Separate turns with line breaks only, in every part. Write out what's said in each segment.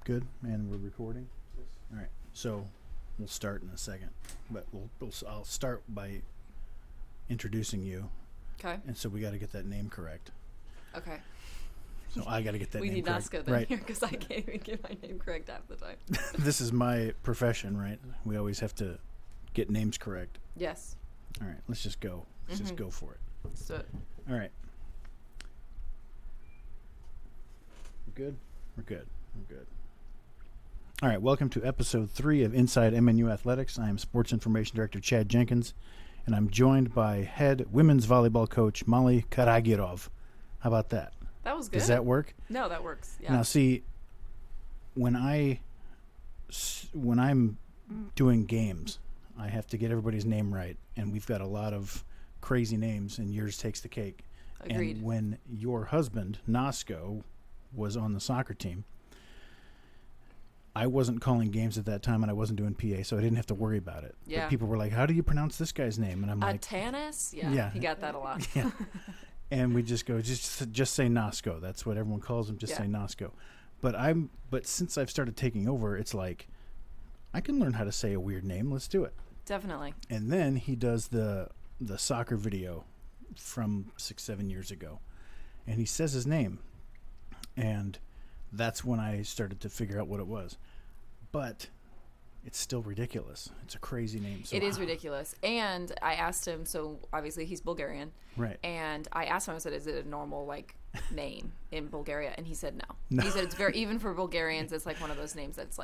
Good, and we're recording. All right, so we'll start in a second, but I'll start by introducing you.
Okay.
And so we got to get that name correct.
Okay.
So I got to get that
we
name
need
correct.
Nasco then here because I can't even get my name correct half the time.
This is my profession, right? We always have to get names correct.
Yes.
All right, let's just go. Let's just go for it.
Let's do it.
All right. We're good? We're good. We're good. All right, welcome to episode 3 of Inside MNU Athletics. I am Sports Information Director Chad Jenkins, and I'm joined by head women's volleyball coach Molly Karagyaurov. How about that?
That was good.
Does that work?
No, that works. Yeah.
Now, see, when I'm doing games, I have to get everybody's name right, and we've got a lot of crazy names, and yours takes the cake.
Agreed.
And when your husband, Nasco, was on the soccer team, I wasn't calling games at that time, and I wasn't doing PA, so I didn't have to worry about it.
Yeah.
But people were like, how do you pronounce this guy's name? And I'm like...
Tanis? Yeah,
yeah.
He got that a lot.
Yeah. And we just go, just say Nasco. That's what everyone calls him, say Nasco. But since I've started taking over, it's like, I can learn how to say a weird name. Let's do it.
Definitely.
And then he does the soccer video from 6-7 years ago. And he says his name. And that's when I started to figure out what it was. But it's still ridiculous. It's a crazy name. So
it is ridiculous. And I asked him, so obviously he's Bulgarian.
Right.
And I asked him, I said, is it a normal, name in Bulgaria? And he said no. He said it's very, even for Bulgarians, it's like one of those names that's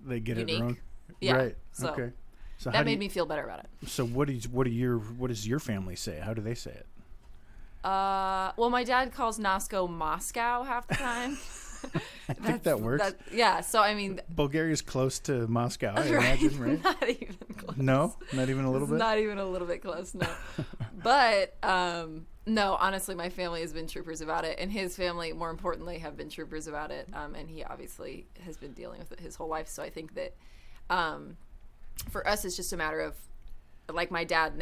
they get
unique.
it wrong.
Yeah.
Right.
So
okay. So
that made me feel better about it.
So what does your family say? How do they say it?
Well, my dad calls Nasco Moscow half the time.
I think that works.
Yeah, so I mean...
Bulgaria's close to Moscow, I imagine, right?
Not even close.
No? Not even a little bit?
Not even a little bit close, no. But, no, honestly, my family has been troopers about it, and his family, more importantly, have been troopers about it, and he obviously has been dealing with it his whole life, so I think that for us, it's just a matter of, like my dad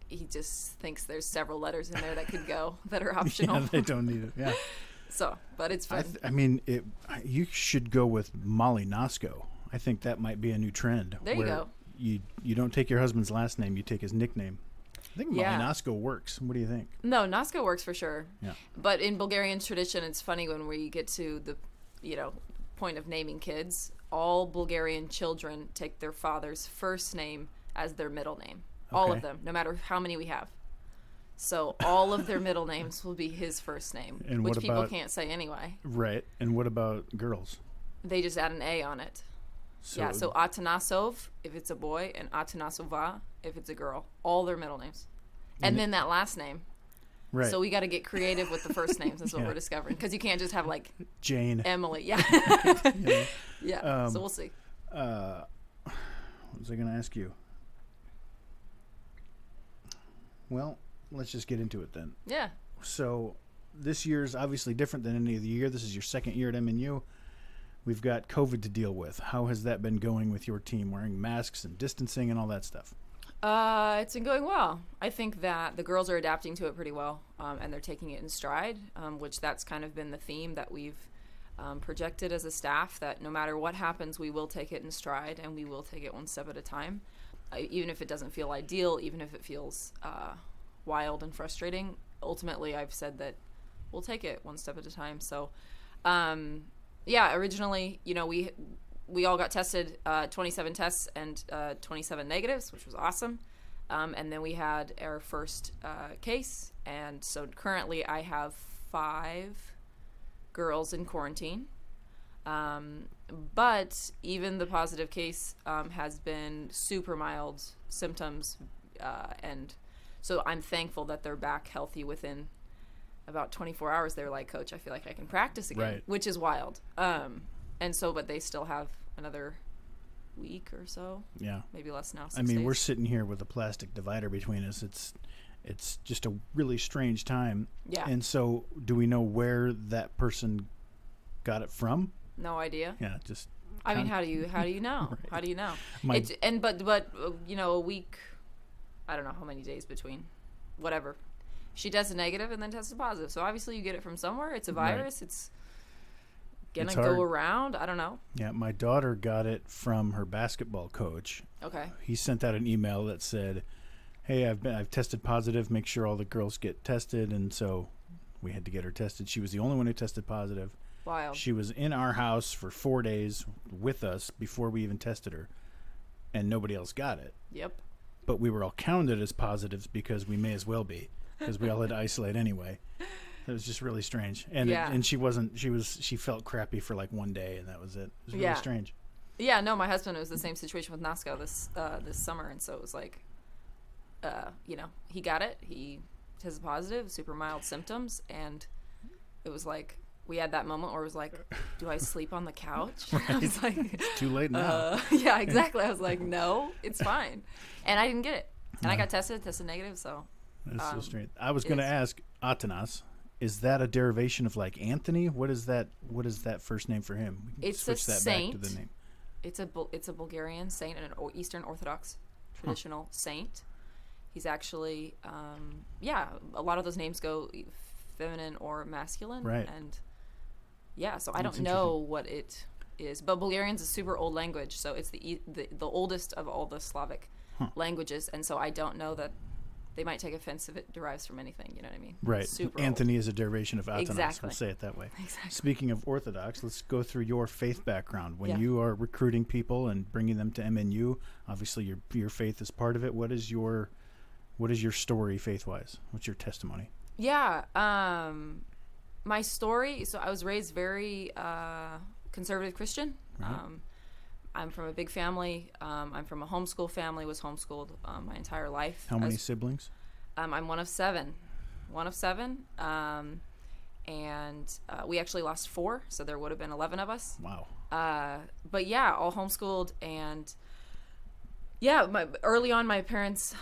he just thinks there's several letters in there that could go that are optional.
Yeah, they don't need it, yeah.
So, but it's fun.
You should go with Molly Nasco. I think that might be a new trend.
There you go.
You don't take your husband's last name, you take his nickname. I think Molly Nasco works. What do you think?
No, Nasco works for sure.
Yeah.
But in Bulgarian tradition, it's funny when we get to the, point of naming kids, all Bulgarian children take their father's first name as their middle name. Okay. All of them, no matter how many we have. So all of their middle names will be his first name,
and
which people can't say anyway.
Right. And what about girls?
They just add an A on it. So Atanasov if it's a boy and Atanasova if it's a girl. All their middle names. And then that last name.
Right.
So we got to get creative with the first names. That's what we're discovering. Because you can't just have
Jane.
Emily. Yeah. Yeah. So we'll see.
What was I going to ask you? Well, let's just get into it then.
Yeah.
So this year's obviously different than any other year. This is your second year at MNU. We've got COVID to deal with. How has that been going with your team, wearing masks and distancing and all that stuff?
It's been going well. I think that the girls are adapting to it pretty well, and they're taking it in stride, which that's kind of been the theme that we've projected as a staff, that no matter what happens, we will take it in stride, and we will take it one step at a time. Even if it doesn't feel ideal, even if it feels wild and frustrating, ultimately I've said that we'll take it one step at a time. So, originally, we all got tested, 27 tests and 27 negatives, which was awesome. And then we had our first case. And so currently I have 5 girls in quarantine. But even the positive case has been super mild symptoms, and so I'm thankful that they're back healthy within about 24 hours. They're like, Coach, I feel like I can practice again,
right.
Which is wild. And so, but they still have another week or so. Yeah, maybe less now. 6 days.
We're sitting here with a plastic divider between us. It's just a really strange time.
Yeah.
And so, do we know where that person got it from?
No idea.
Yeah, just.
How do you know? Right. How do you know? But a week. I don't know how many days between. Whatever. She tested negative and then tested positive. So obviously you get it from somewhere. It's a virus. Right. It's gonna go around. I don't know.
Yeah, my daughter got it from her basketball coach.
Okay.
He sent out an email that said, "Hey, I've tested positive. Make sure all the girls get tested." And so we had to get her tested. She was the only one who tested positive.
Wild.
She was in our house for 4 days with us before we even tested her, and nobody else got it.
Yep.
But we were all counted as positives because we may as well be, because we all had to isolate anyway. It was just really strange. And and she felt crappy for like 1 day, and that was it. It was really strange.
Yeah, no, my husband was the same situation with NASCO this summer, and so it was like, he got it. He tested positive, super mild symptoms, and it was like we had that moment where it was like, do I sleep on the couch?
Right.
I was like,
it's too late now.
Yeah, exactly. I was like, no, it's fine, and I didn't get it, and I got tested negative. So
that's so strange. I was going to ask Atanas. Is that a derivation of like Anthony? What is that first name for him?
It's a saint. Back to the name. It's a Bulgarian saint and an Eastern Orthodox traditional saint. He's actually, a lot of those names go feminine or masculine.
Right.
And so I don't know what it is, but Bulgarian's a super old language, so it's the oldest of all the Slavic languages, and so I don't know that. They might take offense if it derives from anything, you know what I mean?
Right.
Super
Anthony
old.
is a derivation of Atanas.
Exactly.
We'll say it that way.
Exactly.
Speaking of Orthodox, let's go through your faith background. When you are recruiting people and bringing them to MNU, obviously your faith is part of it. What is your story faith-wise? What's your testimony?
Yeah. My story, so I was raised very conservative Christian.
Right.
I'm from a big family. I'm from a homeschool family, was homeschooled my entire life.
How many siblings?
I'm one of seven. And we actually lost 4, so there would have been 11 of us.
Wow.
But yeah, all homeschooled. And early on, my parents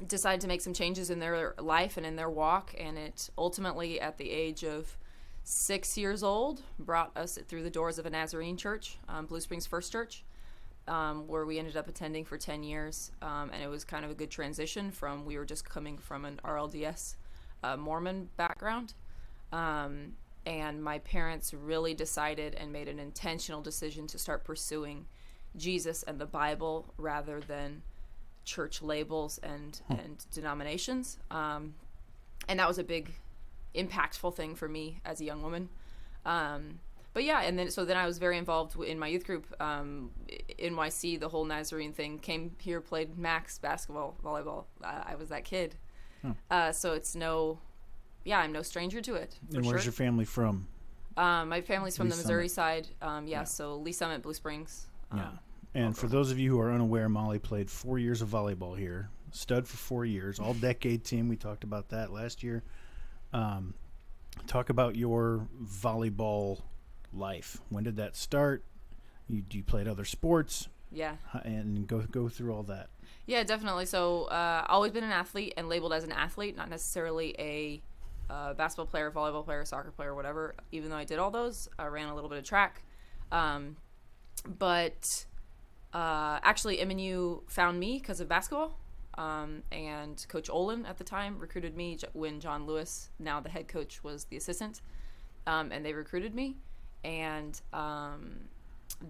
decided to make some changes in their life and in their walk. And it ultimately, at the age of 6 years old, brought us through the doors of a Nazarene church, Blue Springs First Church, where we ended up attending for 10 years. And it was kind of a good transition we were just coming from an RLDS Mormon background. And my parents really decided and made an intentional decision to start pursuing Jesus and the Bible rather than church labels and denominations. And that was a big impactful thing for me as a young woman. But yeah, and then I was very involved in my youth group. NYC, the whole Nazarene thing, came here, played max basketball, volleyball. I was that kid. So it's I'm no stranger to it.
And where's your family from?
My family's from
Lee
the Missouri
Summit.
side. So Lee Summit, Blue Springs.
And for those of you who are unaware, Molly played 4 years of volleyball here, stud for 4 years, all-decade team. We talked about that last year. Talk about your volleyball life. When did that start? You played other sports?
Yeah.
And go through all that.
Yeah, definitely. So always been an athlete and labeled as an athlete, not necessarily a basketball player, volleyball player, soccer player, whatever. Even though I did all those, I ran a little bit of track. But actually, MNU found me because of basketball. And Coach Olin at the time recruited me when John Lewis, now the head coach, was the assistant. And they recruited me. And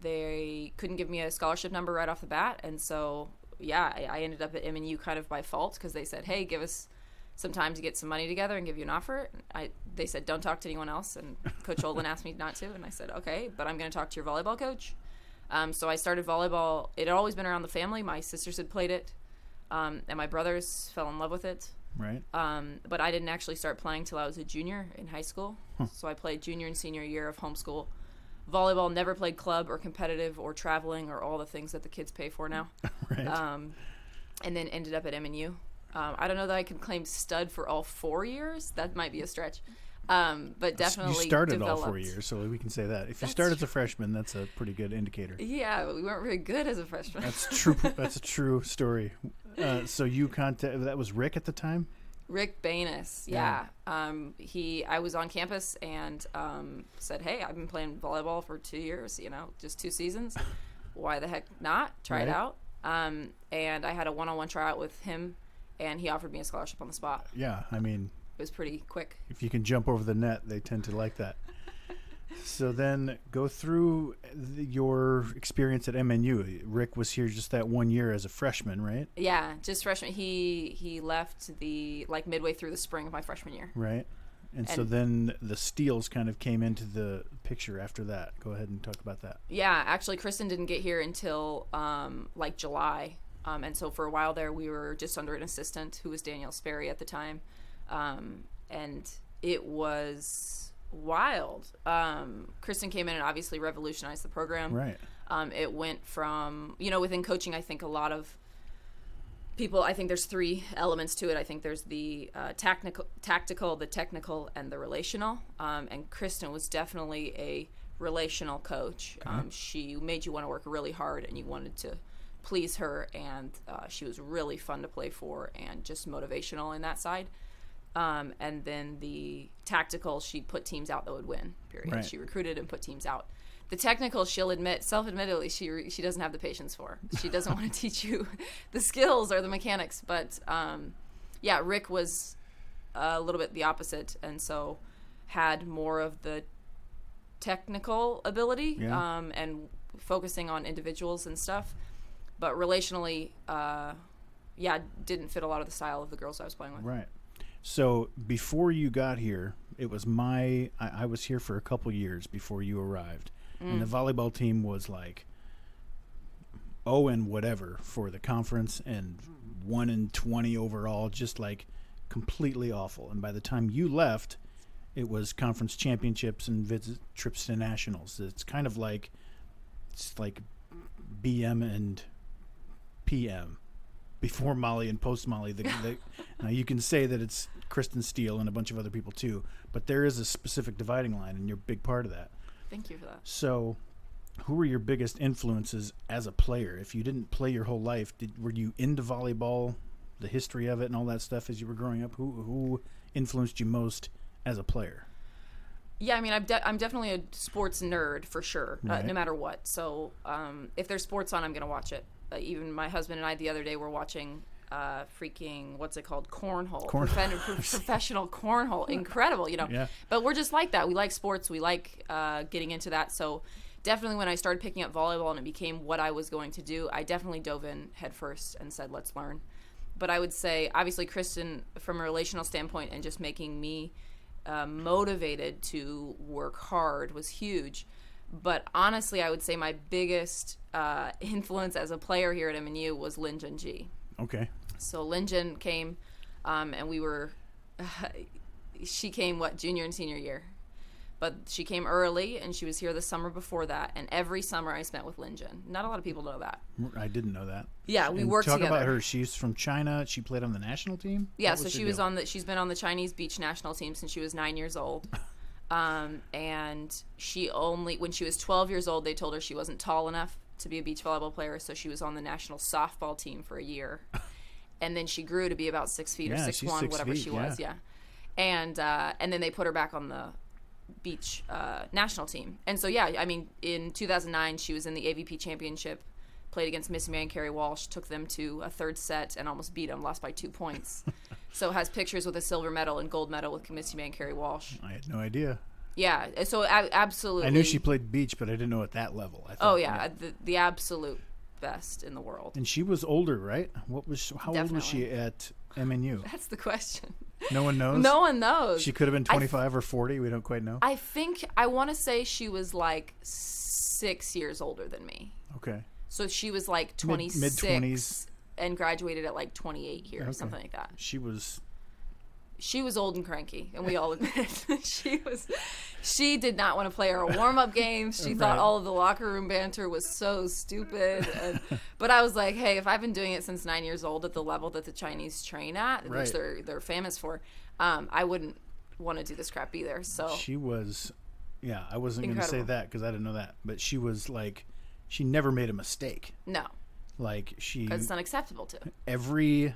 they couldn't give me a scholarship number right off the bat. And so, I ended up at MNU kind of by fault because they said, hey, give us some time to get some money together and give you an offer. They said, don't talk to anyone else. And Coach Olin asked me not to. And I said, okay, but I'm going to talk to your volleyball coach. So I started volleyball. It had always been around the family. My sisters had played it. And my brothers fell in love with it.
Right.
But I didn't actually start playing till I was a junior in high school. So I played junior and senior year of homeschool volleyball. Never played club or competitive or traveling or all the things that the kids pay for now.
Right.
And then ended up at MNU. I don't know that I can claim stud for all 4 years. That might be a stretch. But definitely
you started
developed.
all 4 years, so we can say that. If you
That's
start as a freshman, that's a pretty good indicator.
Yeah, but we weren't very good as a freshman.
That's true. That's a true story. So you that was Rick at the time?
Rick Banis, yeah. I was on campus and said, hey, I've been playing volleyball for 2 years, just 2 seasons. Why the heck not? Try it out. And I had a one-on-one tryout with him, and he offered me a scholarship on the spot.
Yeah, I mean,
it was pretty quick.
If you can jump over the net, they tend to like that. So then go through your experience at MNU. Rick was here just that 1 year as a freshman, right?
Yeah, just freshman. He left midway through the spring of my freshman year.
Right. And so then the Steels kind of came into the picture after that. Go ahead and talk about that.
Yeah, actually, Kristen didn't get here until July. And so for a while there, we were just under an assistant who was Danielle Sperry at the time. And it was wild. Kristen came in and obviously revolutionized the program.
Right.
It went from, within coaching, I think a lot of people, I think there's three elements to it. I think there's the tactical, the technical, and the relational. And Kristen was definitely a relational coach.
Okay.
She made you want to work really hard, and you wanted to please her. And she was really fun to play for, and just motivational in that side. And then the tactical, she'd put teams out that would win. Period.
Right.
She recruited and put teams out. The technical, she'll admit, self-admittedly, she doesn't have the patience for. She doesn't want to teach you the skills or the mechanics. But, Rick was a little bit the opposite, and so had more of the technical ability and focusing on individuals and stuff. But relationally, didn't fit a lot of the style of the girls I was playing with.
Right. So before you got here, it was I was here for a couple years before you arrived. And the volleyball team was like 0 and whatever for the conference and 1-20 overall, just like completely awful. And by the time you left, it was conference championships and trips to nationals. It's kind of like BM and PM before Molly and post Molly. Now you can say that it's Kristen Steele and a bunch of other people too, but there is a specific dividing line, and you're a big part of that.
Thank you for that.
So, who were your biggest influences as a player? If you didn't play your whole life, were you into volleyball, the history of it, and all that stuff as you were growing up? Who influenced you most as a player?
Yeah, I mean, I'm definitely a sports nerd for sure,
Right.
No matter what. So, if there's sports on, I'm going to watch it. Even my husband and I the other day were watching what's it called? Cornhole. Professional cornhole. Incredible,
Yeah.
But we're just like that. We like sports. We like getting into that. So definitely when I started picking up volleyball and it became what I was going to do, I definitely dove in head first and said, let's learn. But I would say, obviously, Kristen, from a relational standpoint and just making me motivated to work hard was huge. But honestly, I would say my biggest influence as a player here at MNU was Lin Jun Ji.
Okay.
So Lin Jun came, and we were, she came, junior and senior year. But she came early, and she was here the summer before that. And every summer I spent with Lin Jun. Not a lot of people know that.
I didn't know that.
Yeah, we worked
together.
together.
Talk about her. She's from China. She played on the national team?
Yeah, so she's been on the Chinese beach national team since she was 9 years old. And when she was 12 years old, they told her she wasn't tall enough to be a beach volleyball player, so she was on the national softball team for a year. And then she grew to be about 6 feet or 6'1", whatever she was. Yeah. And then they put her back on the beach national team. And so, I mean, in 2009, she was in the AVP championship, played against Miss Mary and Carrie Walsh, took them to a third set and almost beat them, lost by 2 points. So has pictures with a silver medal and gold medal with Miss Mary and Carrie Walsh.
I had no idea.
Yeah, so absolutely.
I knew she played beach, but I didn't know at that level. I thought,
the absolute best in the world.
And she was older, right? How old was she at MNU?
That's the question.
No one knows?
No one knows.
She could have been 25 or 40. We don't quite know.
I want to say she was like 6 years older than me.
Okay.
So she was like 26.
Mid-20s.
And graduated at like 28 here or something like that.
She was
old and cranky, and we all admit it. She did not want to play her warm-up games. She thought all of the locker room banter was so stupid. But I was like, hey, if I've been doing it since 9 years old at the level that the Chinese train at, which they're famous for, I wouldn't want to do this crap either. So
she was, I wasn't going to say
Incredible.
that because I didn't know that. But she was like, she never made a mistake.
No.
Like
Because it's unacceptable to.
Every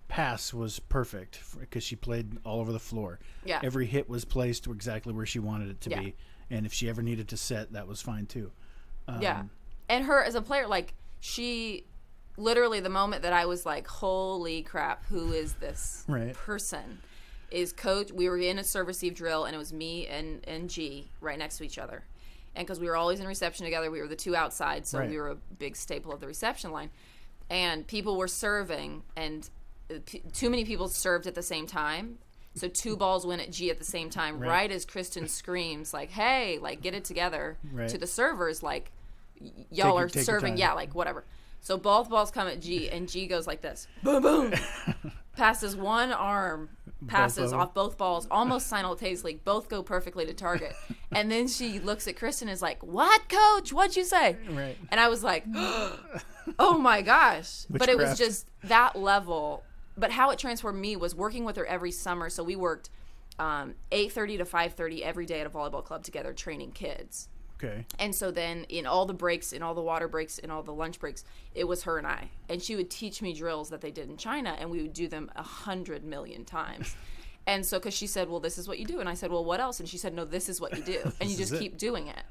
pass was perfect because she played all over the floor.
Yeah.
Every hit was placed exactly where she wanted it to be. And if she ever needed to set, that was fine too.
And her as a player, like she literally the moment that I was like, holy crap, who is this person? is coach. We were in a serve receive drill, and it was me and G right next to each other. And because we were always in reception together, we were the two outside, so we were a big staple of the reception line. And people were serving, and too many people served at the same time. So 2 balls went at G at the same time, right as Kristen screams, like, hey, like, get it together, to the servers, like, y'all are serving, like, whatever. So both balls come at G, and G goes like this. Boom, boom. Passes one arm, passes off both balls almost simultaneously. Both go perfectly to target. And then she looks at Kristen and is like, what, coach? What'd you say? Right. And I was like, oh, my gosh. But it was just that level. But how it transformed me was working with her every summer. So we worked 8:30 to 5:30 every day at a volleyball club together training kids.
Okay.
And so then in all the breaks, in all the water breaks, in all the lunch breaks, it was her and I. And she would teach me drills that they did in China, and we would do them 100 million times. And so because she said, well, this is what you do. And I said, well, what else? And she said, no, this is what you do. And you just keep doing it.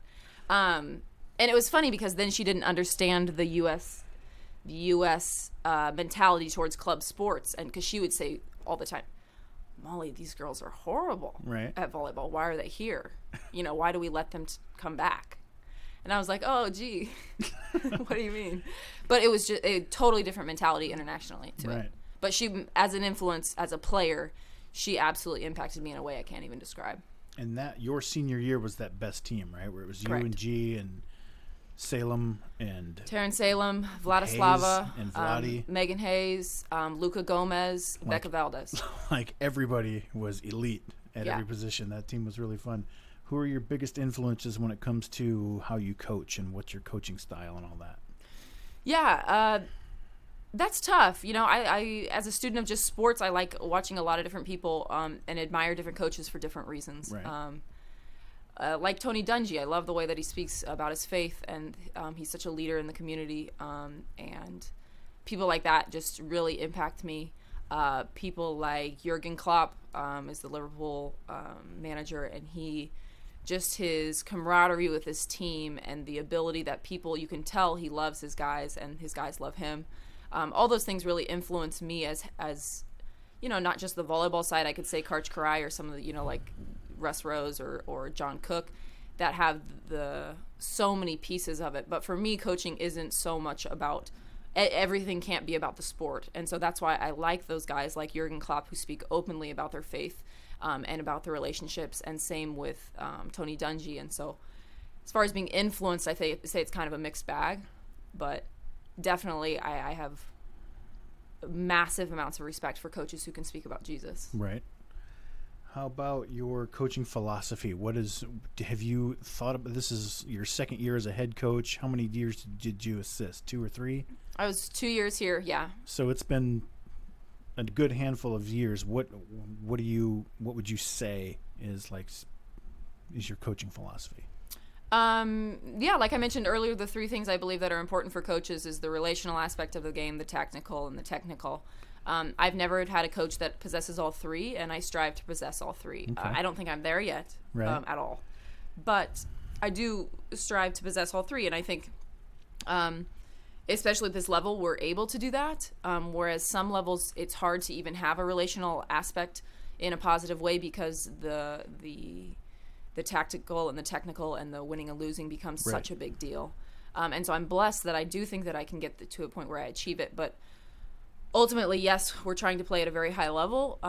And it was funny because then she didn't understand the U.S. Mentality towards club sports. And because she would say all the time, Molly, these girls are horrible at volleyball. Why are they here? You know, why do we let them come back? And I was like, oh, gee, what do you mean? But it was just a totally different mentality internationally to it. But she, as an influence, as a player, she absolutely impacted me in a way I can't even describe.
And that your senior year was that best team, right? Where it was you and G and Salem and
Taryn Salem, Vladislava,
and Vladi,
Megan Hayes, Luca Gomez, Becca Valdez.
Like everybody was elite at every position. That team was really fun. Who are your biggest influences when it comes to how you coach and what's your coaching style and all that? Yeah,
that's tough. You know, I as a student of just sports, I like watching a lot of different people and admire different coaches for different reasons.
Right.
Like Tony Dungy, I love the way that he speaks about his faith, and he's such a leader in the community, and people like that just really impact me. People like Jurgen Klopp is the Liverpool manager, and his camaraderie with his team and the ability that people, you can tell he loves his guys and his guys love him. All those things really influence me as you know, not just the volleyball side. I could say Karch Karai or some of the, you know, like Russ Rose or John Cook that have so many pieces of it. But for me, coaching isn't so much about everything can't be about the sport. And so that's why I like those guys like Jurgen Klopp who speak openly about their faith and about their relationships, and same with Tony Dungy. And so as far as being influenced, I say it's kind of a mixed bag, but definitely I have massive amounts of respect for coaches who can speak about Jesus.
Right. How about your coaching philosophy? Have you thought about, this is your second year as a head coach. How many years did you assist? 2 or 3?
I was 2 years here. Yeah.
So it's been a good handful of years. What would you say is your coaching philosophy?
Yeah, like I mentioned earlier, the 3 things I believe that are important for coaches is the relational aspect of the game, the tactical, and the technical. I've never had a coach that possesses all 3, and I strive to possess all 3.
Okay.
I don't think I'm there yet at all. But I do strive to possess all 3, and I think especially at this level, we're able to do that, whereas some levels it's hard to even have a relational aspect in a positive way because the tactical and the technical and the winning and losing becomes such a big deal. And so I'm blessed that I do think that I can get to a point where I achieve it. But ultimately, yes, we're trying to play at a very high level.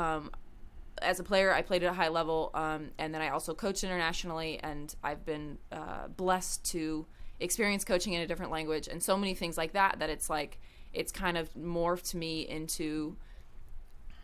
As a player, I played at a high level, and then I also coached internationally, and I've been blessed to experience coaching in a different language and so many things like that it's kind of morphed me into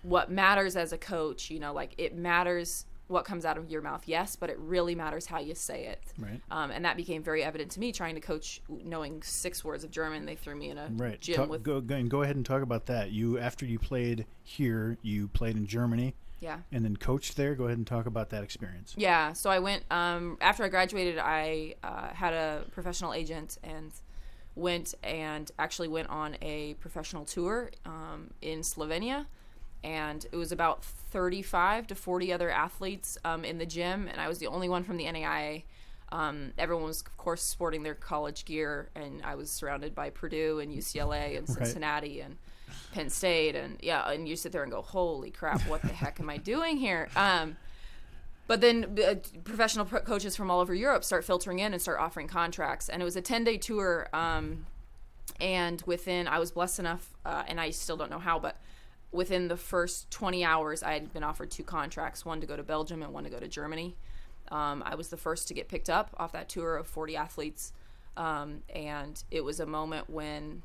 what matters as a coach. You know, like it matters what comes out of your mouth, yes, but it really matters how you say it.
Right.
And that became very evident to me trying to coach, knowing 6 words of German. They threw me in a gym with.
Go ahead and talk about that. After you played here, you played in Germany.
Yeah.
And then coached there. Go ahead and talk about that experience.
Yeah. So I went after I graduated. I had a professional agent and went on a professional tour in Slovenia. And it was about 35 to 40 other athletes in the gym, and I was the only one from the NAIA. Everyone was, of course, sporting their college gear, and I was surrounded by Purdue and UCLA and Cincinnati and Penn State, and you sit there and go, holy crap, what the heck am I doing here? But then professional coaches from all over Europe start filtering in and start offering contracts, and it was a 10-day tour, and I was blessed enough, and I still don't know how, but within the first 20 hours, I had been offered 2 contracts, one to go to Belgium and one to go to Germany. I was the first to get picked up off that tour of 40 athletes, and it was a moment when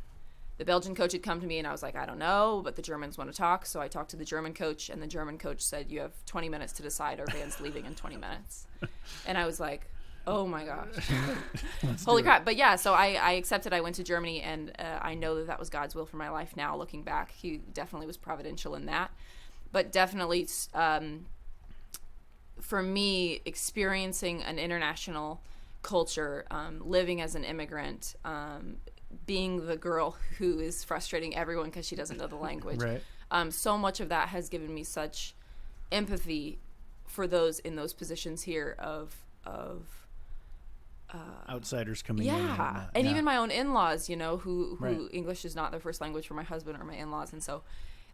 the Belgian coach had come to me, and I was like, I don't know, but the Germans want to talk. So I talked to the German coach, and the German coach said, you have 20 minutes to decide. Our band's leaving in 20 minutes. And I was like, oh, my gosh. Holy crap. But, yeah, so I accepted. I went to Germany, and I know that was God's will for my life now, looking back. He definitely was providential in that. But definitely, for me, experiencing an international culture, living as an immigrant, being the girl who is frustrating everyone because she doesn't know the language. Right. So much of that has given me such empathy for those in those positions here of
outsiders coming in.
And even my own in-laws, who right. English is not their first language for my husband or my in-laws. And so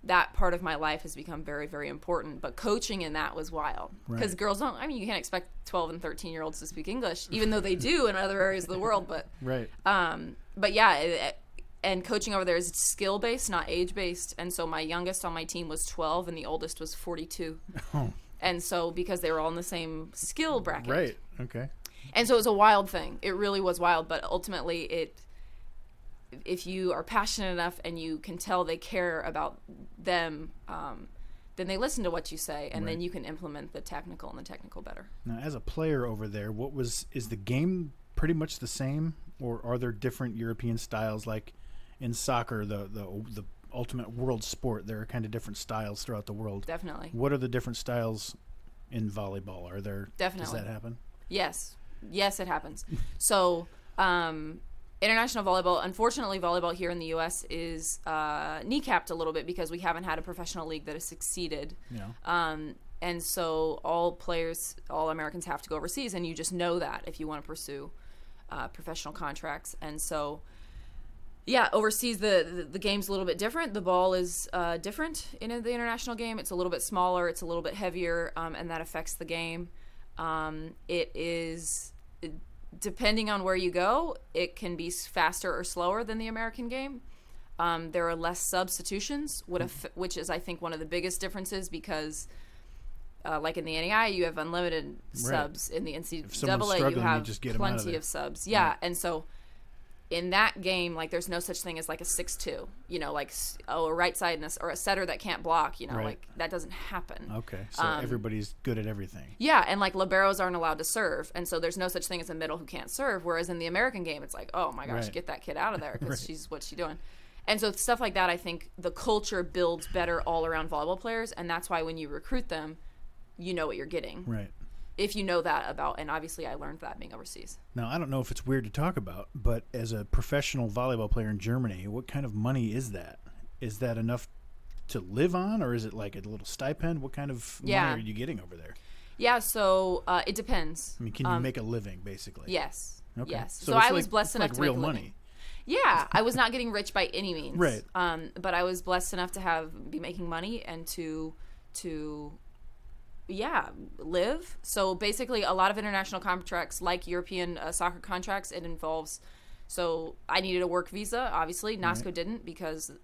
that part of my life has become very, very important. But coaching in that was wild. Because girls you can't expect 12 and 13-year-olds to speak English, even though they do in other areas of the world. But
right.
But yeah, and coaching over there is skill-based, not age-based. And so my youngest on my team was 12 and the oldest was 42. Oh. And so because they were all in the same skill bracket.
Right, okay.
And so it was a wild thing. It really was wild. But ultimately, if you are passionate enough and you can tell they care about them, then they listen to what you say, and then you can implement the technical better.
Now, as a player over there, is the game pretty much the same, or are there different European styles? Like in soccer, the ultimate world sport, there are kind of different styles throughout the world.
Definitely.
What are the different styles in volleyball? Are there?
Definitely.
Does that happen?
Yes, it happens. So. International volleyball, unfortunately, volleyball here in the U.S. is kneecapped a little bit because we haven't had a professional league that has succeeded. Yeah. And so all Americans have to go overseas, and you just know that if you want to pursue professional contracts. And so, yeah, overseas the game's a little bit different. The ball is different in the international game. It's a little bit smaller. It's a little bit heavier, and that affects the game. Depending on where you go, it can be faster or slower than the American game. There are less substitutions, which is, I think, one of the biggest differences because, like in the NAI, you have unlimited subs. In the NCAA, you have plenty of subs. Yeah, right. And so in that game, like, there's no such thing as like a 6-2. A right side or a setter that can't block. Right. Like that doesn't happen.
Okay, so everybody's good at everything.
Yeah, and like liberos aren't allowed to serve, and so there's no such thing as a middle who can't serve. Whereas in the American game, it's like, oh my gosh, get that kid out of there because what's she doing? And so stuff like that, I think the culture builds better all around volleyball players, and that's why when you recruit them, you know what you're getting.
Right.
If you know that about, and obviously I learned that being overseas.
Now, I don't know if it's weird to talk about, but as a professional volleyball player in Germany, what kind of money is that? Is that enough to live on, or is it like a little stipend? What kind of money are you getting over there?
Yeah, so it depends.
I mean, can you make a living, basically?
Yes.
Okay.
Yes. So I was blessed enough to
real
make a living.
Money.
Yeah, I was not getting rich by any means.
Right.
But I was blessed enough to be making money and to live. So basically a lot of international contracts, like European soccer contracts, it involves, so I needed a work visa, obviously. NASCO didn't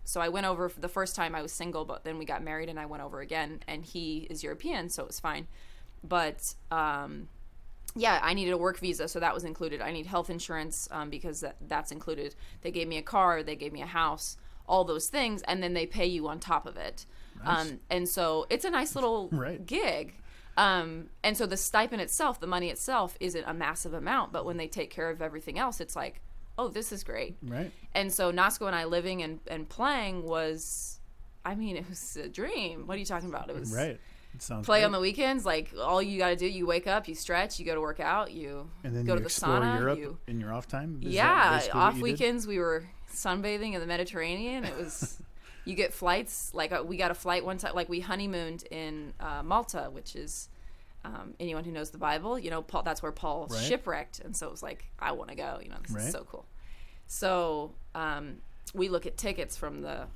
so I went over for the first time. I was single, but then we got married and I went over again, and he is European, so it was fine. But I needed a work visa, so that was included. I need health insurance because that's included. They gave me a car, they gave me a house, all those things, and then they pay you on top of it. Nice. And so it's a nice little gig. And so the stipend itself, the money itself, isn't a massive amount, but when they take care of everything else, it's like, oh, this is great.
Right.
And so Nasco and I living and playing was, it was a dream. What are you talking about? It was
It sounds
play
great.
on the weekends. Like, all you got to do, you wake up, you stretch, you go to work out, you go to the sauna.
Europe in your off time?
Off weekends we were sunbathing in the Mediterranean. It was... You get flights, like we got a flight one time, like we honeymooned in Malta, which is Anyone who knows the Bible, Paul, that's where Paul
Right.
shipwrecked. And so it was like, I want to go, this
Right.
is so cool. So we look at tickets from the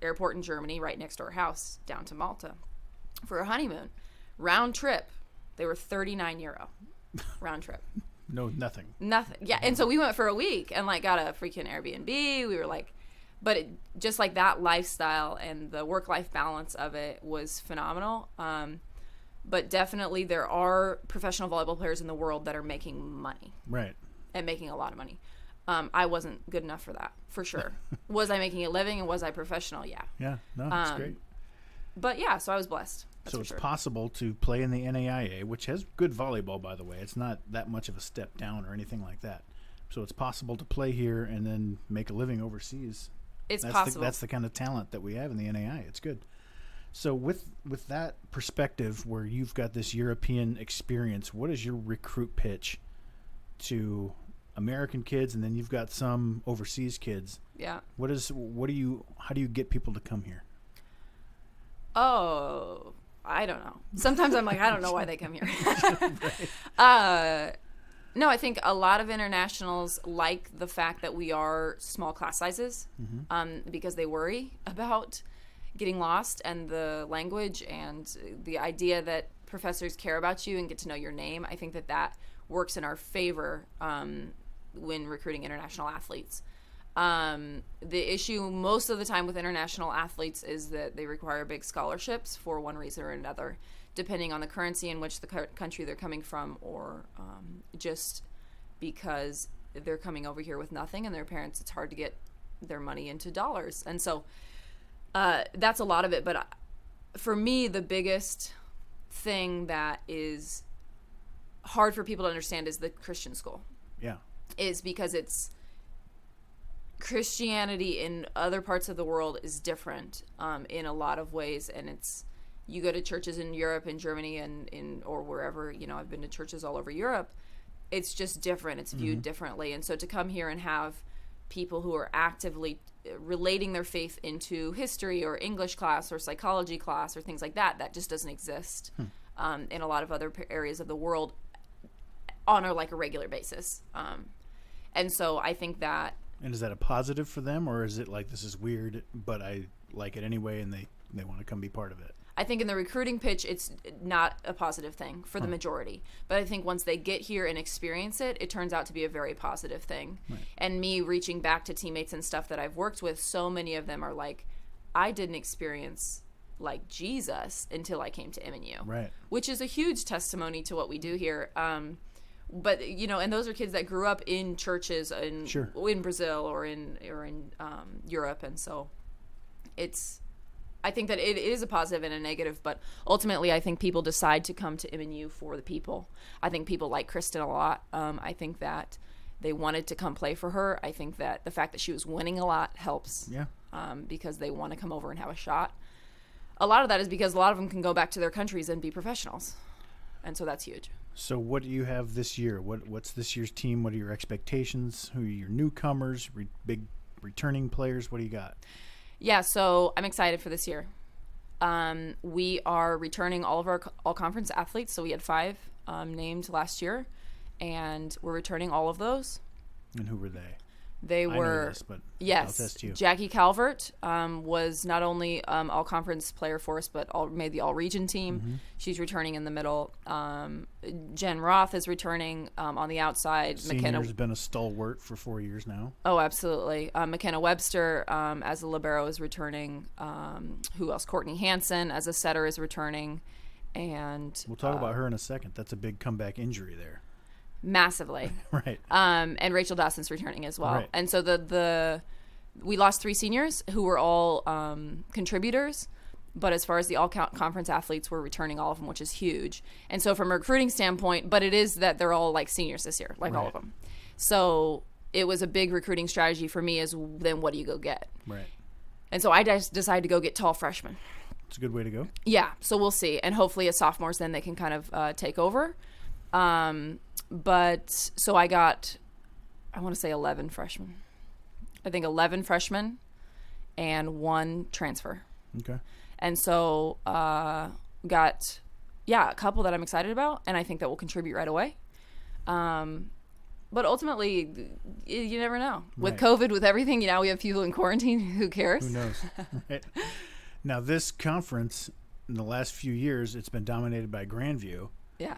airport in Germany right next to our house down to Malta for a honeymoon. Round trip. They were €39 round trip.
No, nothing.
Nothing. Yeah. And so we went for a week and got a freaking Airbnb. We were but just that lifestyle and the work-life balance of it was phenomenal. But definitely there are professional volleyball players in the world that are making money.
Right.
And making a lot of money. I wasn't good enough for that, for sure. Was I making a living and was I professional? Yeah.
Yeah. No, that's great.
But yeah, so I was blessed.
So it's possible to play in the NAIA, which has good volleyball, by the way. It's not that much of a step down or anything like that. So it's possible to play here and then make a living overseas.
It's possible.
That's the kind of talent that we have in the NAIA. It's good. So with that perspective, where you've got this European experience, what is your recruit pitch to American kids, and then you've got some overseas kids?
Yeah.
How do you get people to come here?
Oh, I don't know. Sometimes I'm like, I don't know why they come here. No, I think a lot of internationals like the fact that we are small class sizes, because they worry about getting lost, and the language and the idea that professors care about you and get to know your name. I think that works in our favor when recruiting international athletes. The issue most of the time with international athletes is that they require big scholarships for one reason or another, depending on the currency in which the country they're coming from, or just because they're coming over here with nothing, and their parents, it's hard to get their money into dollars. And so that's a lot of it. But for me, the biggest thing that is hard for people to understand is the Christian school.
Yeah.
Is because it's Christianity in other parts of the world is different in a lot of ways, and you go to churches in Europe and Germany and or wherever, I've been to churches all over Europe. It's just different. It's viewed differently. And so to come here and have people who are actively relating their faith into history or English class or psychology class or things like that just doesn't exist in a lot of other areas of the world on a regular basis. And so I think that.
And is that a positive for them, or is it like, this is weird, but I like it anyway, and they want to come be part of it?
I think in the recruiting pitch, it's not a positive thing for the majority. But I think once they get here and experience it, it turns out to be a very positive thing. Right. And me reaching back to teammates and stuff that I've worked with, so many of them are like, I didn't experience Jesus until I came to MNU. Right. Which is a huge testimony to what we do here. But and those are kids that grew up in churches in Brazil or in Europe, and so I think that it is a positive and a negative, but ultimately I think people decide to come to MNU for the people. I think people like Kristen a lot. I think that they wanted to come play for her. I think that the fact that she was winning a lot helps. Yeah. Because they want to come over and have a shot. A lot of that is because a lot of them can go back to their countries and be professionals, and so that's huge.
So what do you have this year? What's this year's team? What are your expectations? Who are your newcomers, big returning players? What do you got?
Yeah, so I'm excited for this year. We are returning all of our all-conference athletes. So we had 5 named last year, and we're returning all of those.
And who were they?
They were,
I know this, but
yes,
I'll test you.
Jackie Calvert was not only all-conference player for us, but made the all-region team. Mm-hmm. She's returning in the middle. Jen Roth is returning on the outside.
Senior's been a stalwart for 4 years now.
Oh, absolutely. McKenna Webster as a libero is returning. Who else? Courtney Hansen as a setter is returning. And
we'll talk about her in a second. That's a big comeback injury there.
Massively.
Right.
And Rachel Dawson's returning as well. Right. And so we lost 3 seniors who were all contributors, but as far as the all-conference athletes, we're returning all of them, which is huge. And so from a recruiting standpoint, but it is that they're all seniors this year, all of them. So it was a big recruiting strategy for me, is then what do you go get? Right. And so I just decided to go get tall freshmen.
It's a good way to go.
Yeah, so we'll see. And hopefully as sophomores, then they can kind of take over. But so I got, I want to say 11 freshmen. I think 11 freshmen and 1 transfer. Okay. And so got a couple that I'm excited about, and I think that will contribute right away. But ultimately, you never know. With COVID, with everything, now we have people in quarantine. Who cares?
Who knows? Right. Now, this conference, in the last few years, it's been dominated by Grandview.
Yeah.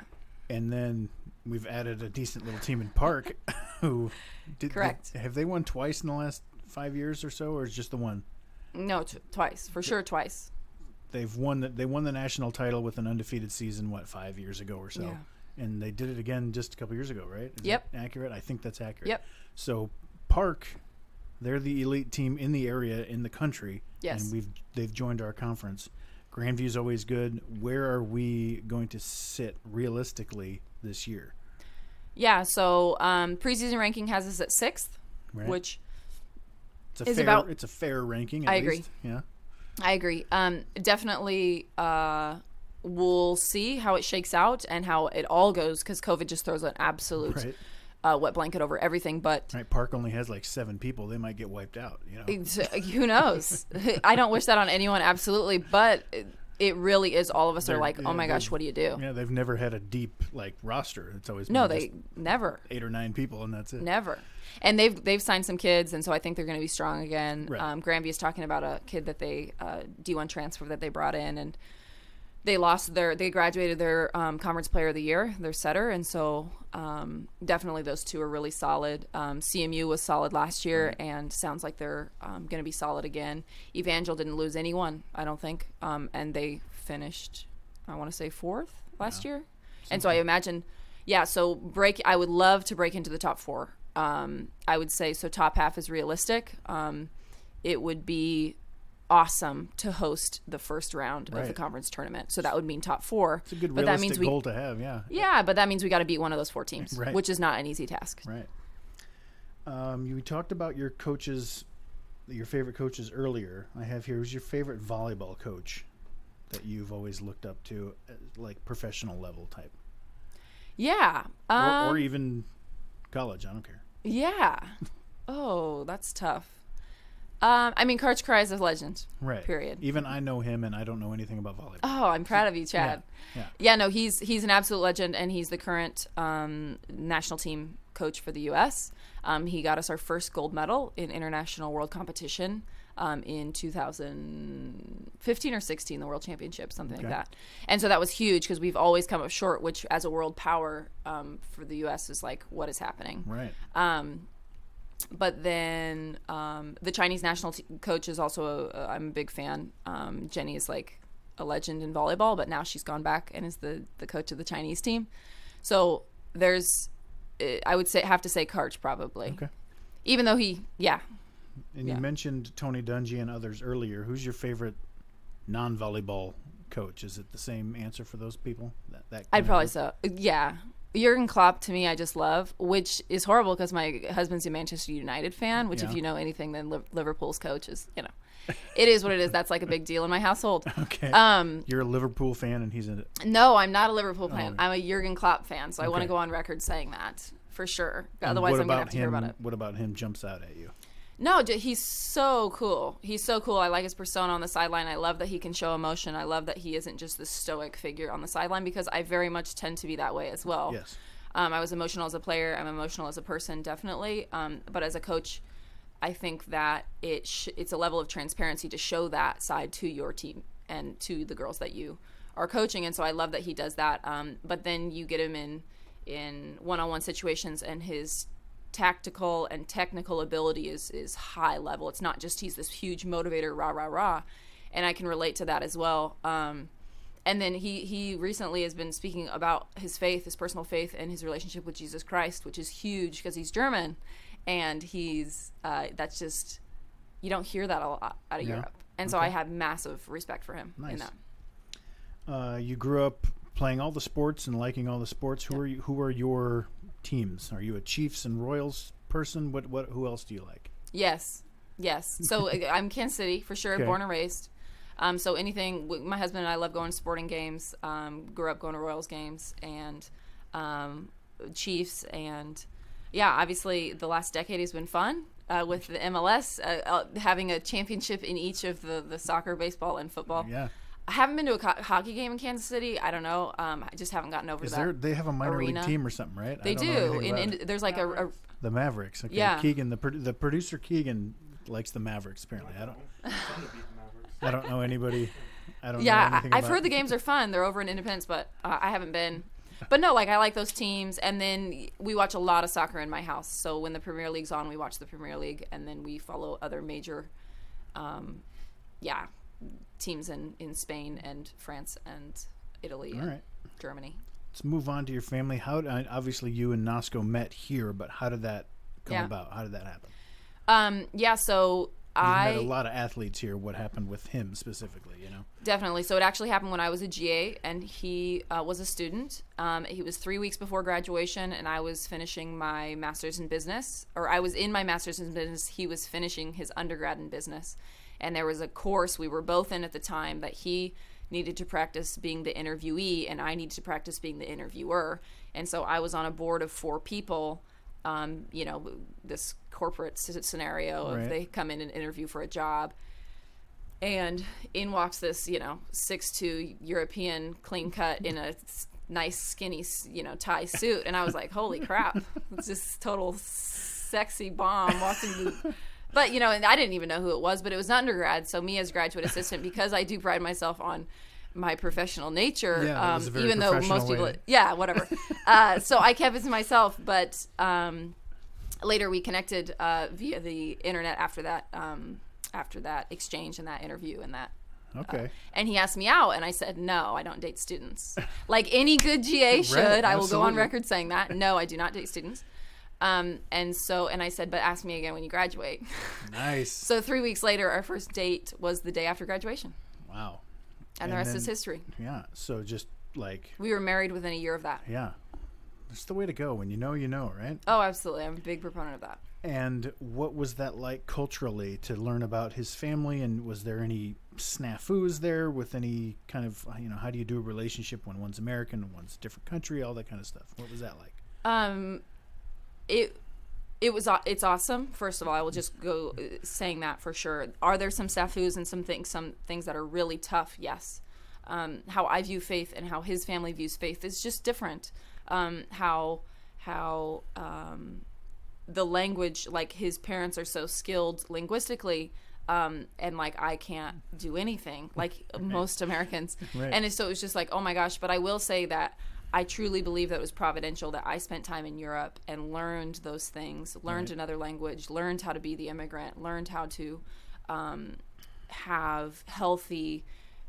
And then we've added a decent little team in Park who did.
Correct.
Have they won twice in the last 5 years or so, or is it just the one?
No, twice. For sure, twice.
They won the national title with an undefeated season, 5 years ago or so?
Yeah.
And they did it again just a couple years ago, right? Is
Yep.
that accurate? I think that's accurate.
Yep.
So Park, they're the elite team in the area, in the country.
Yes.
And they've joined our conference. Grandview's always good. Where are we going to sit realistically this year?
Yeah, so preseason ranking has us at 6th,
Right.
which
it's a fair ranking, at
I agree.
least. Yeah.
I agree. Definitely we'll see how it shakes out and how it all goes, because COVID just throws an absolute wet blanket over everything. But
Park only has 7 people. They might get wiped out.
Who knows? I don't wish that on anyone, absolutely. But it really is. All of us are like, oh my gosh, what do you do?
Yeah, they've never had a deep roster. It's always
no,
been
they never
8 or 9 people, and that's it.
Never. And they've signed some kids, and so I think they're going to be strong again.
Right.
Grandview is talking about a kid that they D1 transfer that they brought in, and they graduated their conference player of the year, their setter, and so definitely those two are really solid. CMU was solid last year, and sounds like they're going to be solid again. Evangel didn't lose anyone, I don't think, and they finished, I want to say 4th last year, and so I imagine, so I would love to break into the top 4. I would say so. Top half is realistic. It would be awesome to host the first round of the conference tournament. So that would mean top 4.
It's a good realistic goal to have, yeah.
Yeah, but that means we got to beat one of those 4 teams, which is not an easy task.
Right. You talked about your coaches, your favorite coaches earlier. I have here, who's your favorite volleyball coach that you've always looked up to, professional level type?
Yeah.
Or even college, I don't care.
Yeah. Oh, that's tough. Coach Cry is a legend.
Right.
Period.
Even I know him, and I don't know anything about volleyball.
Oh, I'm proud of you, Chad. Yeah. No, he's an absolute legend, and he's the current national team coach for the U.S. He got us our first gold medal in international world competition in 2015 or 16, the World Championship, something like that. And so that was huge, because we've always come up short, which as a world power for the U.S. is what is happening.
Right.
But then the Chinese national coach is also I'm a big fan. Jenny is a legend in volleyball, but now she's gone back and is the coach of the Chinese team. So I would have to say Karch probably.
Okay.
Even though
And you mentioned Tony Dungy and others earlier. Who's your favorite non-volleyball coach? Is it the same answer for those people?
I'd probably so. Yeah. Jurgen Klopp, to me, I just love, which is horrible because my husband's a Manchester United fan, which if you know anything, then Liverpool's coach is, it is what it is. That's a big deal in my household.
Okay. You're a Liverpool fan and he's a...
No, I'm not a Liverpool fan. I'm a Jurgen Klopp fan, so I want to go on record saying that for sure. Otherwise, I'm going to have to hear about it.
What about him jumps out at you?
No, he's so cool. He's so cool. I like his persona on the sideline. I love that he can show emotion. I love that he isn't just this stoic figure on the sideline, because I very much tend to be that way as well.
Yes.
I was emotional as a player. I'm emotional as a person, definitely. But as a coach, I think that it's a level of transparency to show that side to your team and to the girls that you are coaching. And so I love that he does that. But then you get him in one-on-one situations, and his tactical and technical ability is high level. It's not just he's this huge motivator, rah, rah, rah. And I can relate to that as well. And then he recently has been speaking about his faith, his personal faith, and his relationship with Jesus Christ, which is huge because he's German. And he's, that's just, you don't hear that a lot out of Europe. And so I have massive respect for him in that.
You grew up playing all the sports and liking all the sports. Who are your teams? Are you a Chiefs and Royals person? Who else do you like?
Yes. So I'm Kansas City for sure, born and raised. So anything, my husband and I love going to sporting games. Grew up going to Royals games and Chiefs, and obviously the last decade has been fun with the MLS having a championship in each of the soccer, baseball, and football. Yeah. I haven't been to a hockey game in Kansas City. I don't know. I just haven't gotten over to that.
They have a minor
arena.
league team or something, right?
They do. There's like
the Mavericks. Okay.
Yeah.
Keegan, the producer Keegan likes the Mavericks. Apparently, I don't know anybody. I don't know anything
I've
about
heard the games are fun. They're over in Independence, but I haven't been. But no, like I like those teams, and then we watch a lot of soccer in my house. So when the Premier League's on, we watch the Premier League, and then we follow other major, teams in Spain and France and Italy and Germany.
Let's move on to your family. Obviously you and Nosko met here, but how did that come about? How did that happen?
So
You've met a lot of athletes here. What happened with him specifically,
Definitely. So it actually happened when I was a GA, and he was a student. He was 3 weeks before graduation, and I was finishing my master's in business. Or I was in my master's in business. He was finishing his undergrad in business. And there was a course we were both in at the time that he needed to practice being the interviewee, and I needed to practice being the interviewer. And so I was on a board of 4 people, this corporate scenario of they come in and interview for a job. And in walks this, 6'2" European clean cut in a nice skinny, tie suit. And I was like, holy crap, it's just total sexy bomb walking through. But, and I didn't even know who it was, but it was an undergrad. So me as graduate assistant, because I do pride myself on my professional nature, even though most people, whatever. So I kept it to myself. But later we connected via the internet after that exchange and that interview and that.
Okay.
And he asked me out, and I said, no, I don't date students. Like any good GA should. I will go on record saying that. No, I do not date students. And I said, but ask me again when you graduate.
Nice.
So 3 weeks later, our first date was the day after graduation.
Wow.
And the rest is history.
Yeah. So just like.
We were married within a year of that.
Yeah. That's the way to go. When you know, right?
Oh, absolutely. I'm a big proponent of that.
And what was that like culturally to learn about his family? And was there any snafus there with any kind of, how do you do a relationship when one's American and one's a different country, all that kind of stuff? What was that like?
It's awesome. First of all, I will just go saying that for sure. Are there some snafus and some things that are really tough? Yes. How I view faith and how his family views faith is just different. How the language, like his parents are so skilled linguistically, and like I can't do anything like most Americans. Right. And so it was just like, oh my gosh. But I will say that I truly believe that it was providential that I spent time in Europe and learned those things, learned another language, learned how to be the immigrant, learned how to have healthy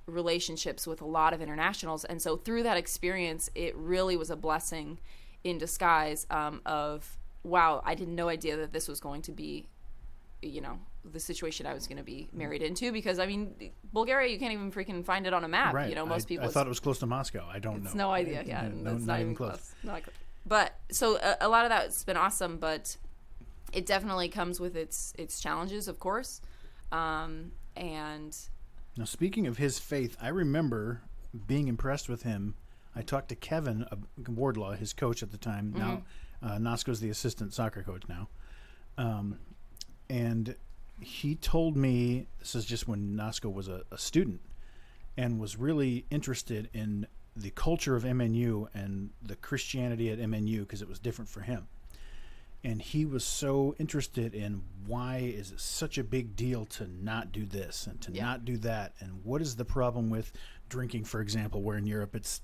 relationships with a lot of internationals. And so through that experience, it really was a blessing in disguise of, wow, I had no idea that this was going to be, the situation I was going to be married into, because Bulgaria, you can't even freaking find it on a map.
Right.
Most people.
I thought it was close to Moscow. I don't know.
It's no idea. Yeah,
it's not even close.
But so a lot of that's been awesome, but it definitely comes with its challenges, of course. And
now, speaking of his faith, I remember being impressed with him. I talked to Kevin Wardlaw, his coach at the time. Now, Nosko's the assistant soccer coach now. And he told me, this is just when Nosko was a student, and was really interested in the culture of MNU and the Christianity at MNU because it was different for him. And he was so interested in why is it such a big deal to not do this and to not do that, and what is the problem with drinking, for example, where in Europe it's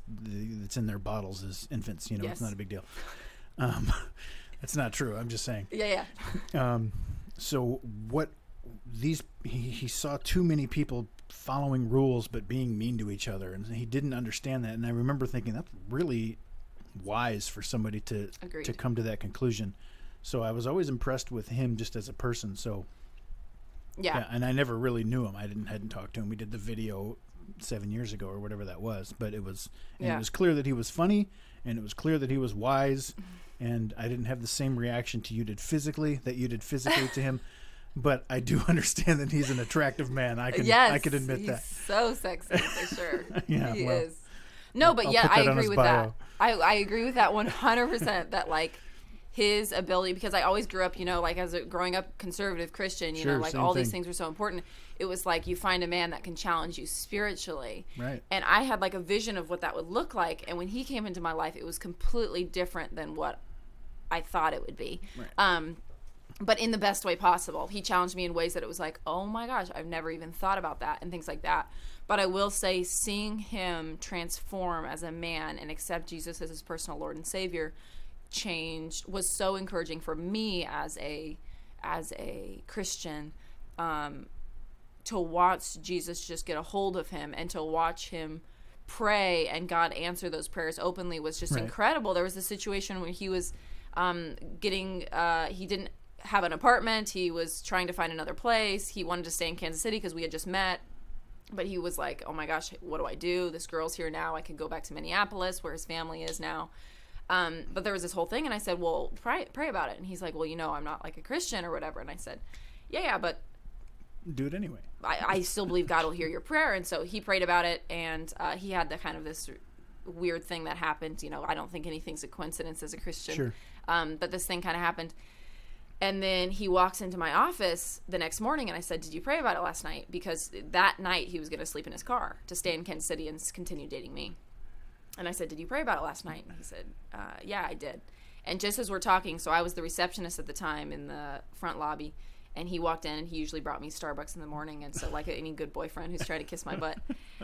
in their bottles as infants. It's not a big deal. That's not true. I'm just saying.
Yeah.
So what he saw too many people following rules but being mean to each other, and he didn't understand that. And I remember thinking that's really wise for somebody to come to that conclusion. So I was always impressed with him just as a person. So yeah, and I never really knew him. I hadn't talked to him. We did the video 7 years ago or whatever that was, but it was clear that he was funny, and it was clear that he was wise. And I didn't have the same reaction to you did physically to him, but I do understand that he's an attractive man. I can admit that.
So sexy for sure.
Yeah,
he is. No, but
I'll
I agree with
bio.
that. I agree with that 100%. That like his ability, because I always grew up, like as a growing up conservative Christian,
Sure,
like
same
all
thing.
these things were so important. It was like you find a man that can challenge you spiritually.
Right.
And I had like a vision of what that would look like. And when he came into my life, it was completely different than what I thought it would be.
Right.
But in the best way possible. He challenged me in ways that it was like, oh my gosh, I've never even thought about that, and things like that. But I will say, seeing him transform as a man and accept Jesus as his personal Lord and Savior was so encouraging for me as a Christian, to watch Jesus just get a hold of him and to watch him pray and God answer those prayers openly was just
Right.
incredible. There was a situation where he was he didn't have an apartment. He was trying to find another place. He wanted to stay in Kansas City because we had just met. But he was like, oh my gosh, what do I do? This girl's here now. I can go back to Minneapolis where his family is now. But there was this whole thing, and I said, well, pray about it. And he's like, well, I'm not like a Christian or whatever. And I said, yeah, but
Do it anyway.
I still believe God will hear your prayer. And so he prayed about it, and he had the kind of this weird thing that happened. I don't think anything's a coincidence as a Christian.
Sure.
But this thing kind of happened. And then he walks into my office the next morning, and I said, did you pray about it last night? Because that night he was going to sleep in his car to stay in Kansas City and continue dating me. And I said, did you pray about it last night? And he said, yeah, I did. And just as we're talking, so I was the receptionist at the time in the front lobby, and he walked in, and he usually brought me Starbucks in the morning, and so like any good boyfriend who's trying to kiss my butt.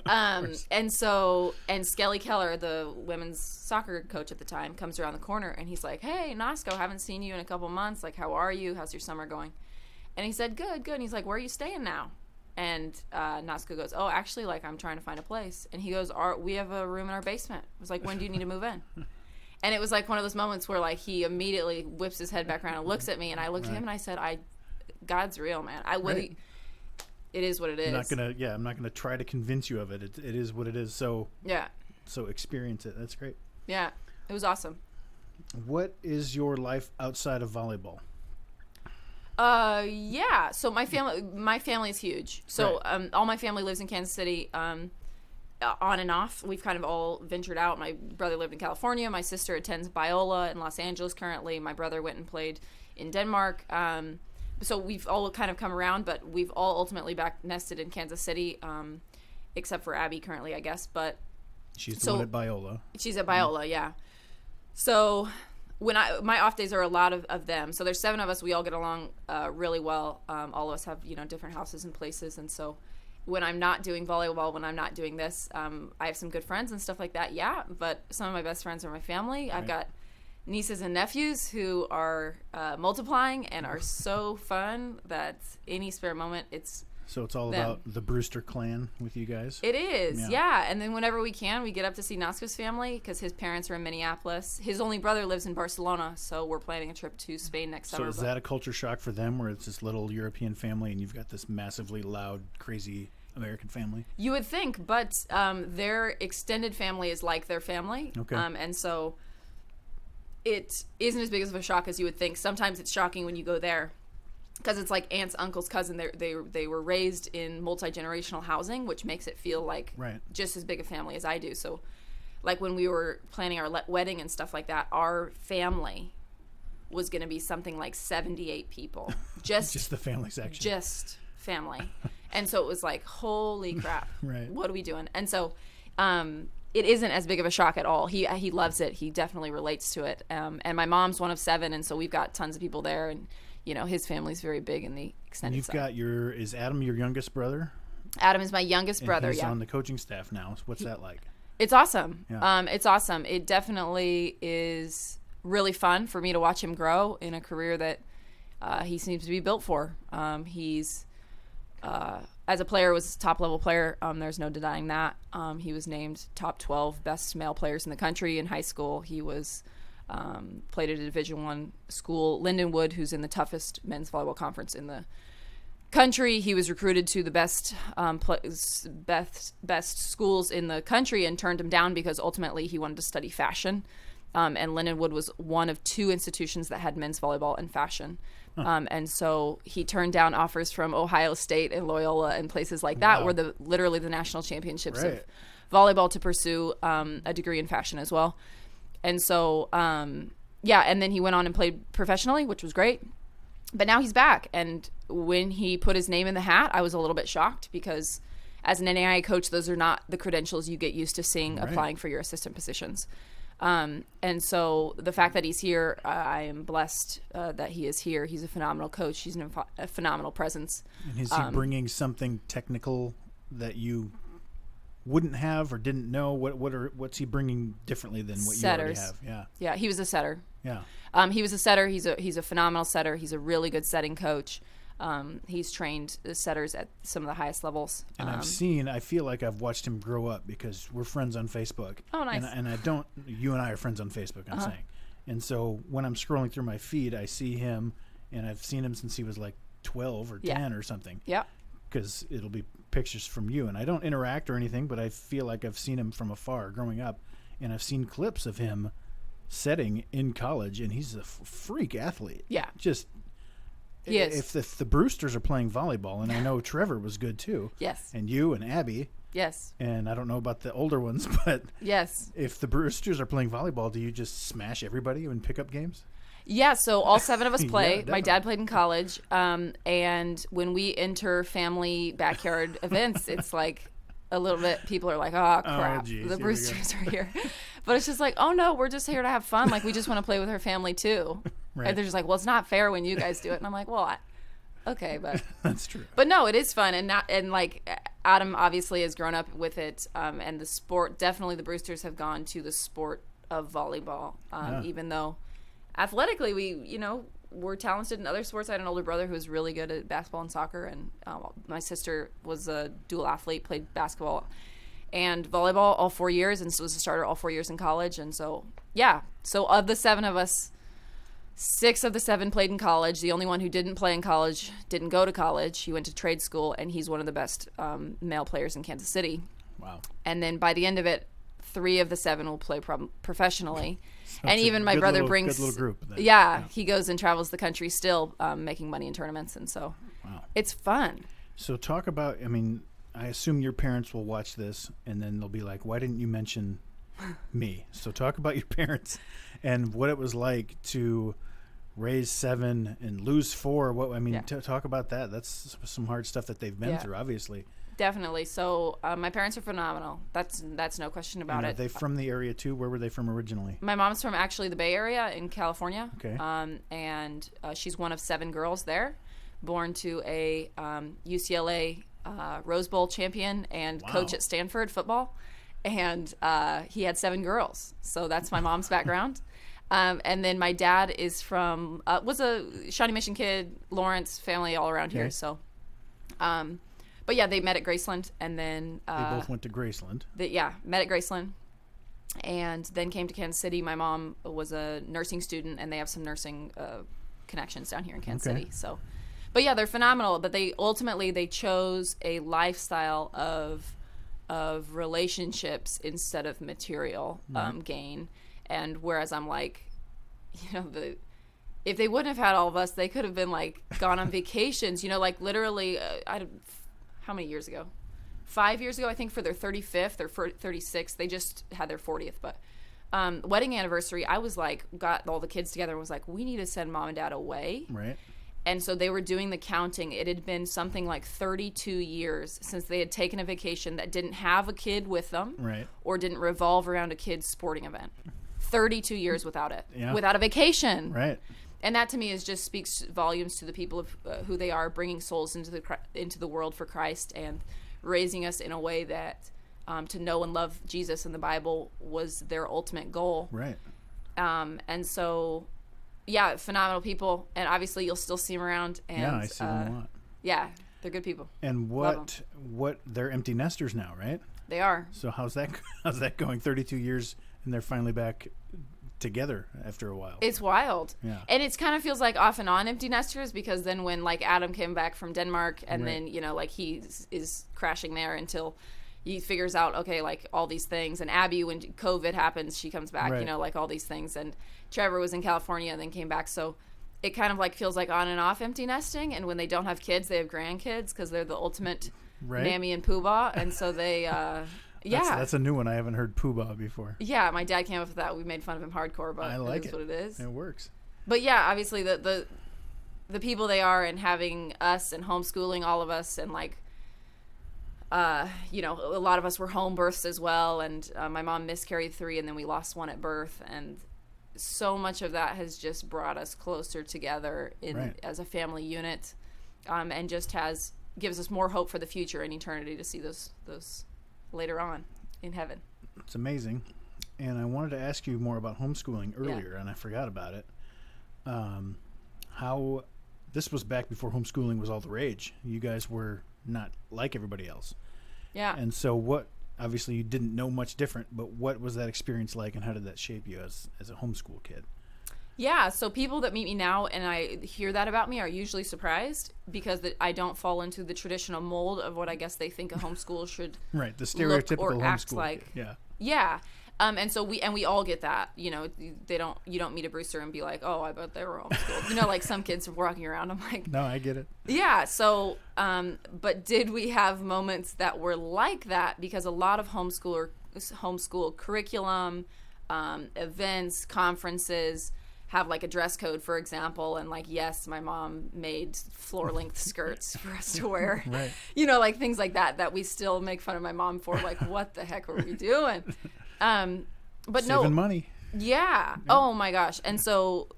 And Skelly Keller, the women's soccer coach at the time, comes around the corner, and he's like, hey, Nosko, haven't seen you in a couple months. Like, how are you? How's your summer going? And he said, good. And he's like, where are you staying now? And Nosko goes, oh, actually, like, I'm trying to find a place. And he goes, we have a room in our basement. I was like, when do you need to move in? And it was like one of those moments where, like, he immediately whips his head back around and looks at me, and I looked at him, and I said, God's real, man. It is what it is.
I'm not gonna try to convince you of it. It is what it is. So
Yeah.
So experience it. That's great.
Yeah. It was awesome.
What is your life outside of volleyball?
Yeah. So my family is huge. So all my family lives in Kansas City. On and off, we've kind of all ventured out. My brother lived in California. My sister attends Biola in Los Angeles currently. My brother went and played in Denmark. So we've all kind of come around, but we've all ultimately back nested in Kansas City, except for Abby currently, I guess. But
She's the one at Biola.
She's at Biola, yeah. So my off days are a lot of them. So there's 7 of us. We all get along really well. All of us have different houses and places, and so when I'm not doing volleyball, when I'm not doing this, I have some good friends and stuff like that. Yeah, but some of my best friends are my family. Right. I've got nieces and nephews who are multiplying and are so fun that any spare moment,
So it's all
them.
about the Brewster clan with you guys?
It is, yeah. And then whenever we can, we get up to see Nosko's family because his parents are in Minneapolis. His only brother lives in Barcelona, so we're planning a trip to Spain next summer.
So is that a culture shock for them where it's this little European family and you've got this massively loud, crazy American family?
You would think, but their extended family is like their family.
Okay.
And so it isn't as big as a shock as you would think. Sometimes it's shocking when you go there because it's like aunts, uncles, cousin. They were raised in multi-generational housing, which makes it feel like just as big a family as I do. So like when we were planning our wedding and stuff like that, our family was going to be something like 78 people. Just
the family section.
Just family. And so it was like, holy crap.
Right.
What are we doing? And so it isn't as big of a shock at all. He loves it. He definitely relates to it. And my mom's one of 7, and so we've got tons of people there. And, his family's very big in the extended
And
side.
is Adam your youngest brother?
Adam is my youngest brother,
He's on the coaching staff now. So what's that like?
It's awesome.
Yeah.
It's awesome. It definitely is really fun for me to watch him grow in a career that he seems to be built for. He's as a player was a top level player. There's no denying that. He was named top 12 best male players in the country in high school. He was played at a Division I school, Lindenwood, who's in the toughest men's volleyball conference in the country. He was recruited to the best schools in the country and turned them down because ultimately he wanted to study fashion. And Lindenwood was one of 2 institutions that had men's volleyball and fashion. And so he turned down offers from Ohio State and Loyola and places like that, where literally the national championships of volleyball, to pursue a degree in fashion as well. And so and then he went on and played professionally, which was great. But now he's back. And when he put his name in the hat, I was a little bit shocked because as an NAIA coach, those are not the credentials you get used to seeing applying for your assistant positions. And so the fact that he's here, I am blessed that he is here. He's a phenomenal coach. He's a phenomenal presence.
And is he bringing something technical that you wouldn't have or didn't know? What's he bringing differently than what
Setters.
You already have?
Yeah, he was a setter.
Yeah.
He was a setter. He's a phenomenal setter. He's a really good setting coach. He's trained setters at some of the highest levels.
And I feel like I've watched him grow up because we're friends on Facebook.
Oh, nice.
And you and I are friends on Facebook, I'm saying. And so when I'm scrolling through my feed, I see him, and I've seen him since he was like 12 or 10 or something.
Yeah.
Because it'll be pictures from you. And I don't interact or anything, but I feel like I've seen him from afar growing up. And I've seen clips of him setting in college, and he's a freak athlete.
Yeah.
Just...
He is.
If the Brewsters are playing volleyball, and I know Trevor was good too.
Yes.
And you and Abby.
Yes.
And I don't know about the older ones, but
yes.
If the Brewsters are playing volleyball, do you just smash everybody in pickup games?
Yeah, so all 7 of us play.
Yeah,
my dad played in college, and when we enter family backyard events, it's like a little bit, people are like, oh, crap,
geez,
the Brewsters are here. But it's just like, oh, no, we're just here to have fun. Like, we just want to play with our family, too. Right. And they're just like, well, it's not fair when you guys do it. And I'm like, well, okay, but
that's true.
But no, it is fun, and like Adam obviously has grown up with it, and the sport. Definitely, the Brewsters have gone to the sport of volleyball, even though athletically we're talented in other sports. I had an older brother who was really good at basketball and soccer, and my sister was a dual athlete, played basketball and volleyball all 4 years, and was a starter all 4 years in college. And so so of the 7 of us, 6 of the 7 played in college. The only one who didn't play in college didn't go to college. He went to trade school, and he's one of the best male players in Kansas City.
Wow.
And then by the end of it, 3 of the 7 will play professionally. So and even my brother brings...
Good little group.
Yeah, he goes and travels the country still making money in tournaments. And so it's fun.
So talk about, I assume your parents will watch this, and then they'll be like, why didn't you mention me? So talk about your parents and what it was like to raise 7 and lose 4. Talk about that. That's some hard stuff that they've been through, obviously.
Definitely. So my parents are phenomenal. That's no question about it.
Are they from the area too? Where were they from originally?
My mom's from actually the Bay Area in California.
Okay.
And she's one of 7 girls there, born to a UCLA Rose Bowl champion and coach at Stanford football. And he had 7 girls. So that's my mom's background. And then my dad is from, was a Shawnee Mission kid, Lawrence family all around here. So, but yeah, they met at Graceland, and then
they both went to Graceland.
Met at Graceland, and then came to Kansas City. My mom was a nursing student, and they have some nursing connections down here in Kansas City. So, but yeah, they're phenomenal. But they ultimately chose a lifestyle of relationships instead of material gain. And whereas I'm like, if they wouldn't have had all of us, they could have been like gone on vacations. Like literally, how many years ago? 5 years ago, I think, for their 35th or 36th. They just had their 40th, but wedding anniversary. I was like, got all the kids together and was like, we need to send mom and dad away.
Right.
And so they were doing the counting. It had been something like 32 years since they had taken a vacation that didn't have a kid with them,
right,
or didn't revolve around a kid's sporting event. 32 years without it, without a vacation.
Right.
And that to me just speaks volumes to the people of who they are, bringing souls into the world for Christ and raising us in a way that to know and love Jesus and the Bible was their ultimate goal.
Right.
And so, phenomenal people. And obviously you'll still see them around. And,
I see them a lot.
Yeah, they're good people.
And they're empty nesters now, right?
They are.
So how's that going? 32 years and they're finally back together after a while.
It's wild.
Yeah.
And it kind of feels like off and on empty nesters, because then when like Adam came back from Denmark and then, like he is crashing there until he figures out, okay, like all these things. And Abby, when COVID happens, she comes back, like all these things. And Trevor was in California and then came back. So it kind of like feels like on and off empty nesting. And when they don't have kids, they have grandkids because they're the ultimate Mammy and Poobah. And so they, Yeah.
That's a new one. I haven't heard poobah before.
Yeah, my dad came up with that. We made fun of him hardcore, but
I like
it is what it is.
It works.
But yeah, obviously the people they are, and having us and homeschooling all of us, and like, you know, a lot of us were home births as well, and my mom miscarried 3, and then we lost 1 at birth, and so much of that has just brought us closer together as a family unit, and just gives us more hope for the future and eternity to see those later on in heaven.
It's amazing. And I wanted to ask you more about homeschooling earlier, and I forgot about it. How this was back before homeschooling was all the rage. You guys were not like everybody else.
Yeah.
And so obviously you didn't know much different, but what was that experience like, and how did that shape you as a homeschool kid?
Yeah, so people that meet me now and I hear that about me are usually surprised, because I don't fall into the traditional mold of what I guess they think a homeschool should
right, the stereotypical
look or act
homeschool
like.
Yeah.
Yeah. And so we all get that, you know. You don't meet a Brewster and be like, oh, I bet they were homeschooled. You know, like some kids are walking around. I'm like,
no, I get it.
Yeah. So, but did we have moments that were like that? Because a lot of homeschool curriculum, events, conferences have like a dress code, for example, and like, yes, my mom made floor-length skirts for us to wear.
Right.
You know, like things like that we still make fun of my mom for. Like, what the heck were we doing? But
saving money.
Yeah. Oh my gosh. And so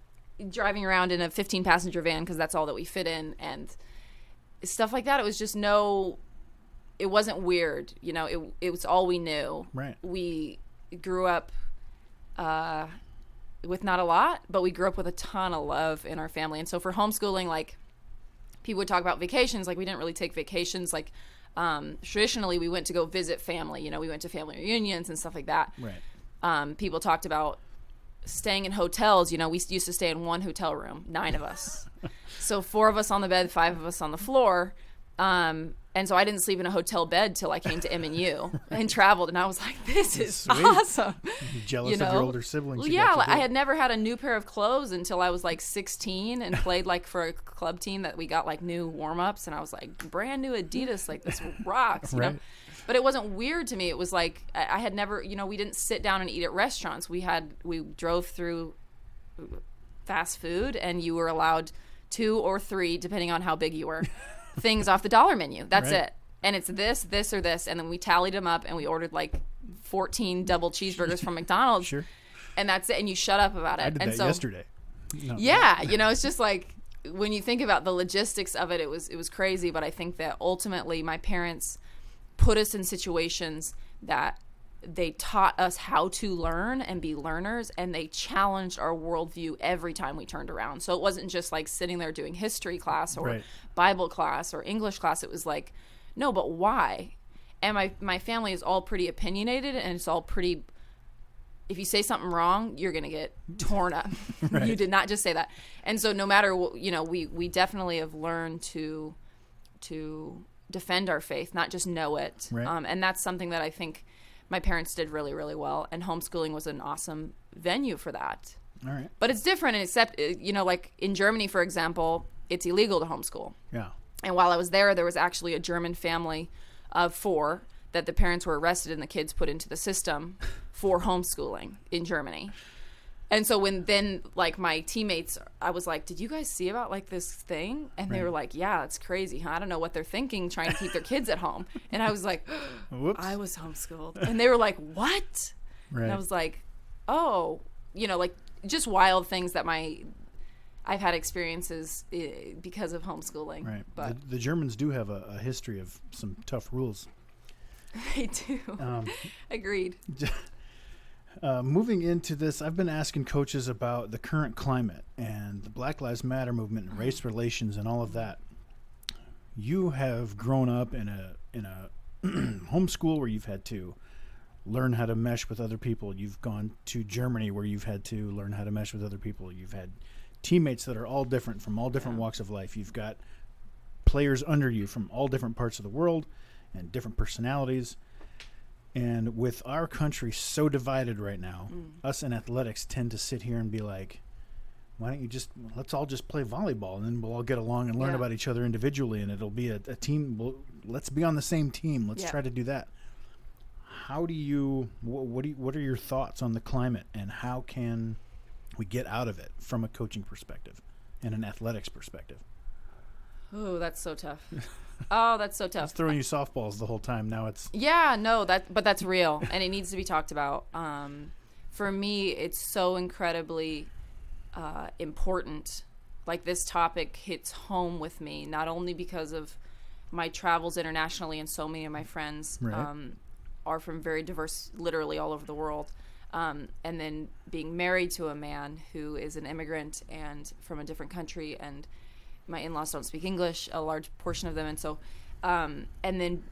driving around in a 15-passenger van, because that's all that we fit in, and stuff like that, it was just it wasn't weird. You know, it was all we knew.
Right.
We grew up with not a lot, but we grew up with a ton of love in our family. And so for homeschooling, like, people would talk about vacations. Like, we didn't really take vacations. Like, traditionally we went to go visit family. You know, we went to family reunions and stuff like that.
Right.
People talked about staying in hotels. You know, we used to stay in one hotel room, 9 of us. So 4 of us on the bed, 5 of us on the floor. And so I didn't sleep in a hotel bed till I came to MNU and traveled. And I was like, this is
sweet.
Awesome.
You're jealous of your older siblings.
Well, yeah, I had never had a new pair of clothes until I was like 16 and played like for a club team that we got like new warm-ups. And I was like, brand new Adidas, like this rocks, you know? But it wasn't weird to me. It was like, I had never, you know, we didn't sit down and eat at restaurants. We drove through fast food, and you were allowed 2 or 3, depending on how big you were, things off the dollar menu. That's it. And it's this, or this. And then we tallied them up, and we ordered like 14 double cheeseburgers from McDonald's.
Sure.
And that's it. And you shut up about it.
I did that yesterday. No.
Yeah. You know, it's just like, when you think about the logistics of it, it was crazy. But I think that ultimately my parents put us in situations that they taught us how to learn and be learners, and they challenged our worldview every time we turned around. So it wasn't just like sitting there doing history class or Bible class or English class. It was like, no, but why? And my family is all pretty opinionated, and it's all pretty, if you say something wrong, you're going to get torn up. You did not just say that. And so no matter what, you know, we definitely have learned to defend our faith, not just know it. And that's something that I think my parents did really, really well. And homeschooling was an awesome venue for that.
All right.
But it's different, except, you know, like in Germany, for example, it's illegal to homeschool. Yeah. And while I was there was actually a German family of 4 that the parents were arrested and the kids put into the system for homeschooling in Germany. And so when then, like, my teammates, I was like, did you guys see about, like, this thing? And they were like, yeah, it's crazy, huh? I don't know what they're thinking, trying to keep their kids at home. And I was like,
whoops.
I was homeschooled. And they were like, what? And I was like, oh, you know, like, just wild things that I've had experiences because of homeschooling.
Right.
But
the Germans do have a history of some tough rules.
They do. Agreed.
Moving into this, I've been asking coaches about the current climate and the Black Lives Matter movement and race relations and all of that. You have grown up in a homeschool where you've had to learn how to mesh with other people. You've gone to Germany where you've had to learn how to mesh with other people. You've had teammates that are all different from all different walks of life. You've got players under you from all different parts of the world and different personalities. And with our country so divided right now, us in athletics tend to sit here and be like, why don't you let's all just play volleyball, and then we'll all get along and learn about each other individually, and it'll be a team. Let's be on the same team. Let's try to do that. how do you what are your thoughts on the climate, and how can we get out of it from a coaching perspective and an athletics perspective?
Oh, that's so tough. Oh, that's so
I was
tough.
throwing you softballs the whole time. Now it's
Yeah, no, but that's real, and it needs to be talked about. For me, it's so incredibly important. Like, this topic hits home with me, not only because of my travels internationally, and so many of my friends
Right.
are from very diverse, literally all over the world. And then being married to a man who is an immigrant and from a different country, and my in-laws don't speak English, a large portion of them. And so, and then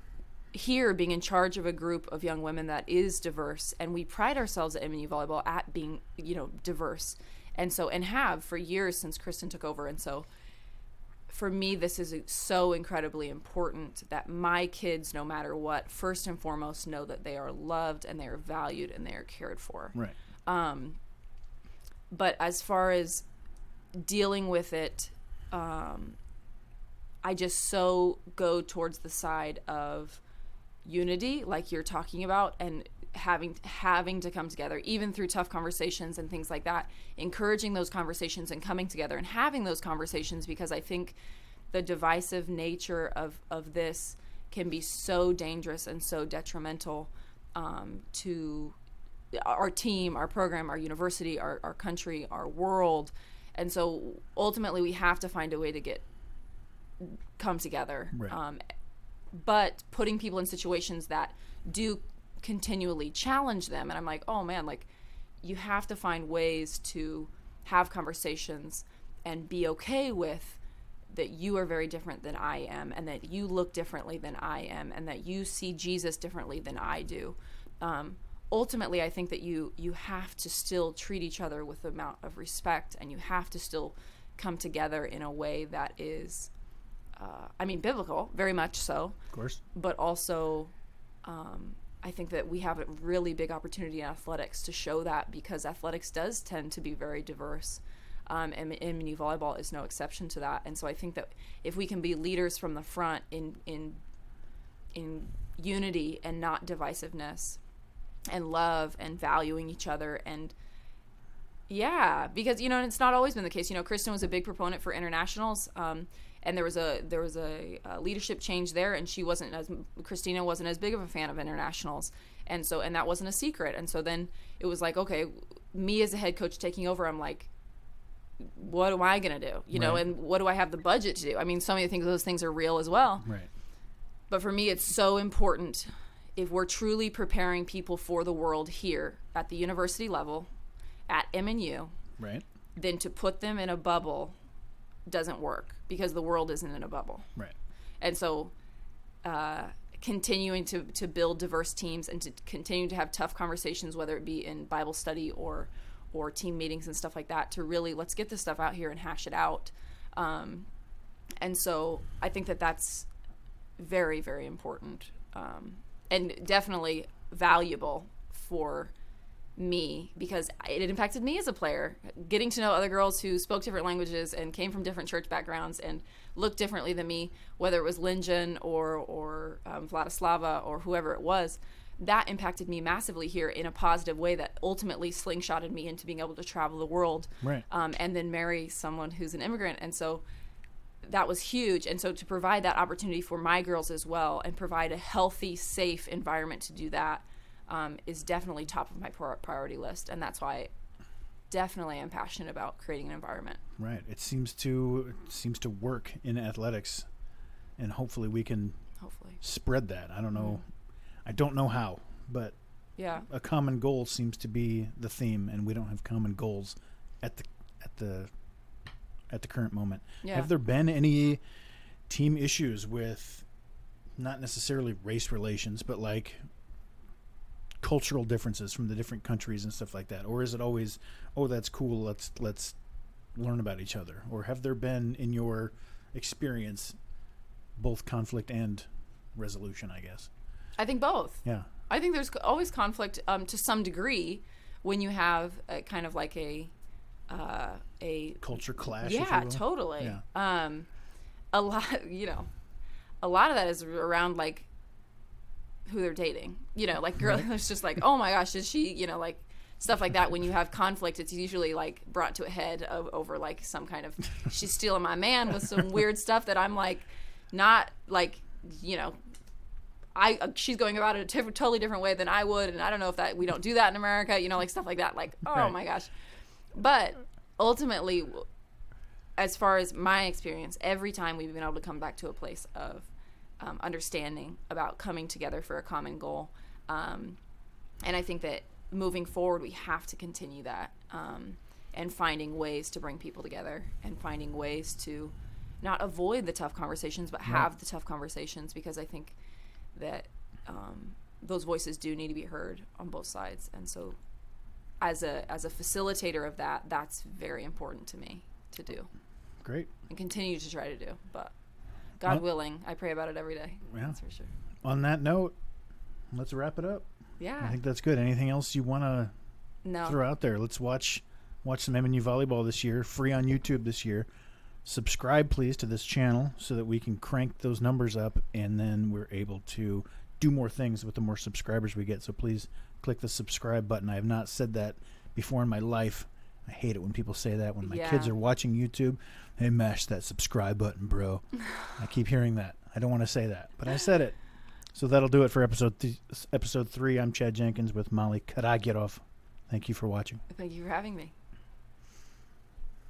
here being in charge of a group of young women that is diverse, and we pride ourselves at MNU Volleyball at being, diverse. And so, and have for years since Kristen took over. And so for me, this is so incredibly important that my kids, no matter what, first and foremost, know that they are loved and they are valued and they are cared for.
right.
But as far as dealing with it, I just so go towards the side of unity, like you're talking about, and having to come together, even through tough conversations and things like that, encouraging those conversations and coming together and having those conversations, because I think the divisive nature of this can be so dangerous and so detrimental to our team, our program, our university, our country, our world. And so ultimately we have to find a way to come together.
Right.
But putting people in situations that do continually challenge them, and I'm like, oh man, like, you have to find ways to have conversations and be okay with that you are very different than I am, and that you look differently than I am, and that you see Jesus differently than I do. Ultimately, I think that you have to still treat each other with the amount of respect, and you have to still come together in a way that is, biblical, very much so.
Of course.
But also, I think that we have a really big opportunity in athletics to show that, because athletics does tend to be very diverse, and MNU Volleyball is no exception to that. And so I think that if we can be leaders from the front in unity and not divisiveness, and love and valuing each other, and because and it's not always been the case. Kristen was a big proponent for internationals, and there was a leadership change there, and Christina wasn't as big of a fan of internationals, and that wasn't a secret. And so then it was like, okay, me as a head coach taking over, I'm like, what am I gonna do?
Right.
And what do I have the budget to do? I mean, so many things, those things are real as well.
Right.
But for me, it's so important, if we're truly preparing people for the world here at the university level, at MNU,
Right.
then to put them in a bubble doesn't work, because the world isn't in a bubble.
Right.
And so continuing to build diverse teams, and to continue to have tough conversations, whether it be in Bible study or team meetings and stuff like that, to really, let's get this stuff out here and hash it out. And so I think that that's very, very important, and definitely valuable for me, because it impacted me as a player, getting to know other girls who spoke different languages and came from different church backgrounds and looked differently than me, whether it was Linjan or Vladislava or whoever it was. That impacted me massively here in a positive way, that ultimately slingshotted me into being able to travel the world,
Right.
And then marry someone who's an immigrant. And so that was huge. And so to provide that opportunity for my girls as well, and provide a healthy, safe environment to do that, is definitely top of my priority list. And that's why definitely I'm passionate about creating an environment.
Right. It seems to work in athletics, and hopefully we can spread that. I don't know. I don't know how, but a common goal seems to be the theme, and we don't have common goals at the current moment.
Yeah.
Have there been any team issues with, not necessarily race relations, but like cultural differences from the different countries and stuff like that? Or is it always, oh, that's cool, let's learn about each other? Or have there been, in your experience, both conflict and resolution, I guess?
I think both.
Yeah.
I think there's always conflict to some degree when you have a kind of like a
culture clash.
Yeah,
if you will.
totally.
Yeah.
A lot of that is around like who they're dating. You know, like girl, it's just like, oh my gosh, is she? You know, like stuff like that. When you have conflict, it's usually like brought to a head over like some kind of she's stealing my man with some weird stuff that I'm like not like, you know. She's going about it a totally different way than I would, and I don't know if that we don't do that in America, you know, like stuff like that. Like, oh my gosh. But ultimately, as far as my experience, every time we've been able to come back to a place of understanding about coming together for a common goal, and I think that moving forward, we have to continue that, and finding ways to bring people together, and finding ways to not avoid the tough conversations, but have the tough conversations, because I think that those voices do need to be heard on both sides. And so as a facilitator of that, that's very important to me to do.
Great.
And continue to try to do. But God willing, I pray about it every day. Yeah. That's for sure.
On that note, let's wrap it up.
Yeah.
I think that's good. Anything else you want to throw out there? Let's watch some MNU volleyball this year, free on YouTube this year. Subscribe, please, to this channel so that we can crank those numbers up, and then we're able to do more things with the more subscribers we get. So please click the subscribe button. I have not said that before in my life. I hate it when people say that. When my kids are watching YouTube, hey, mash that subscribe button, bro. I keep hearing that. I don't want to say that, but I said it. So that'll do it for episode 3. I'm Chad Jenkins with Molly Karagyaurov. Thank you for watching.
Thank you for having me.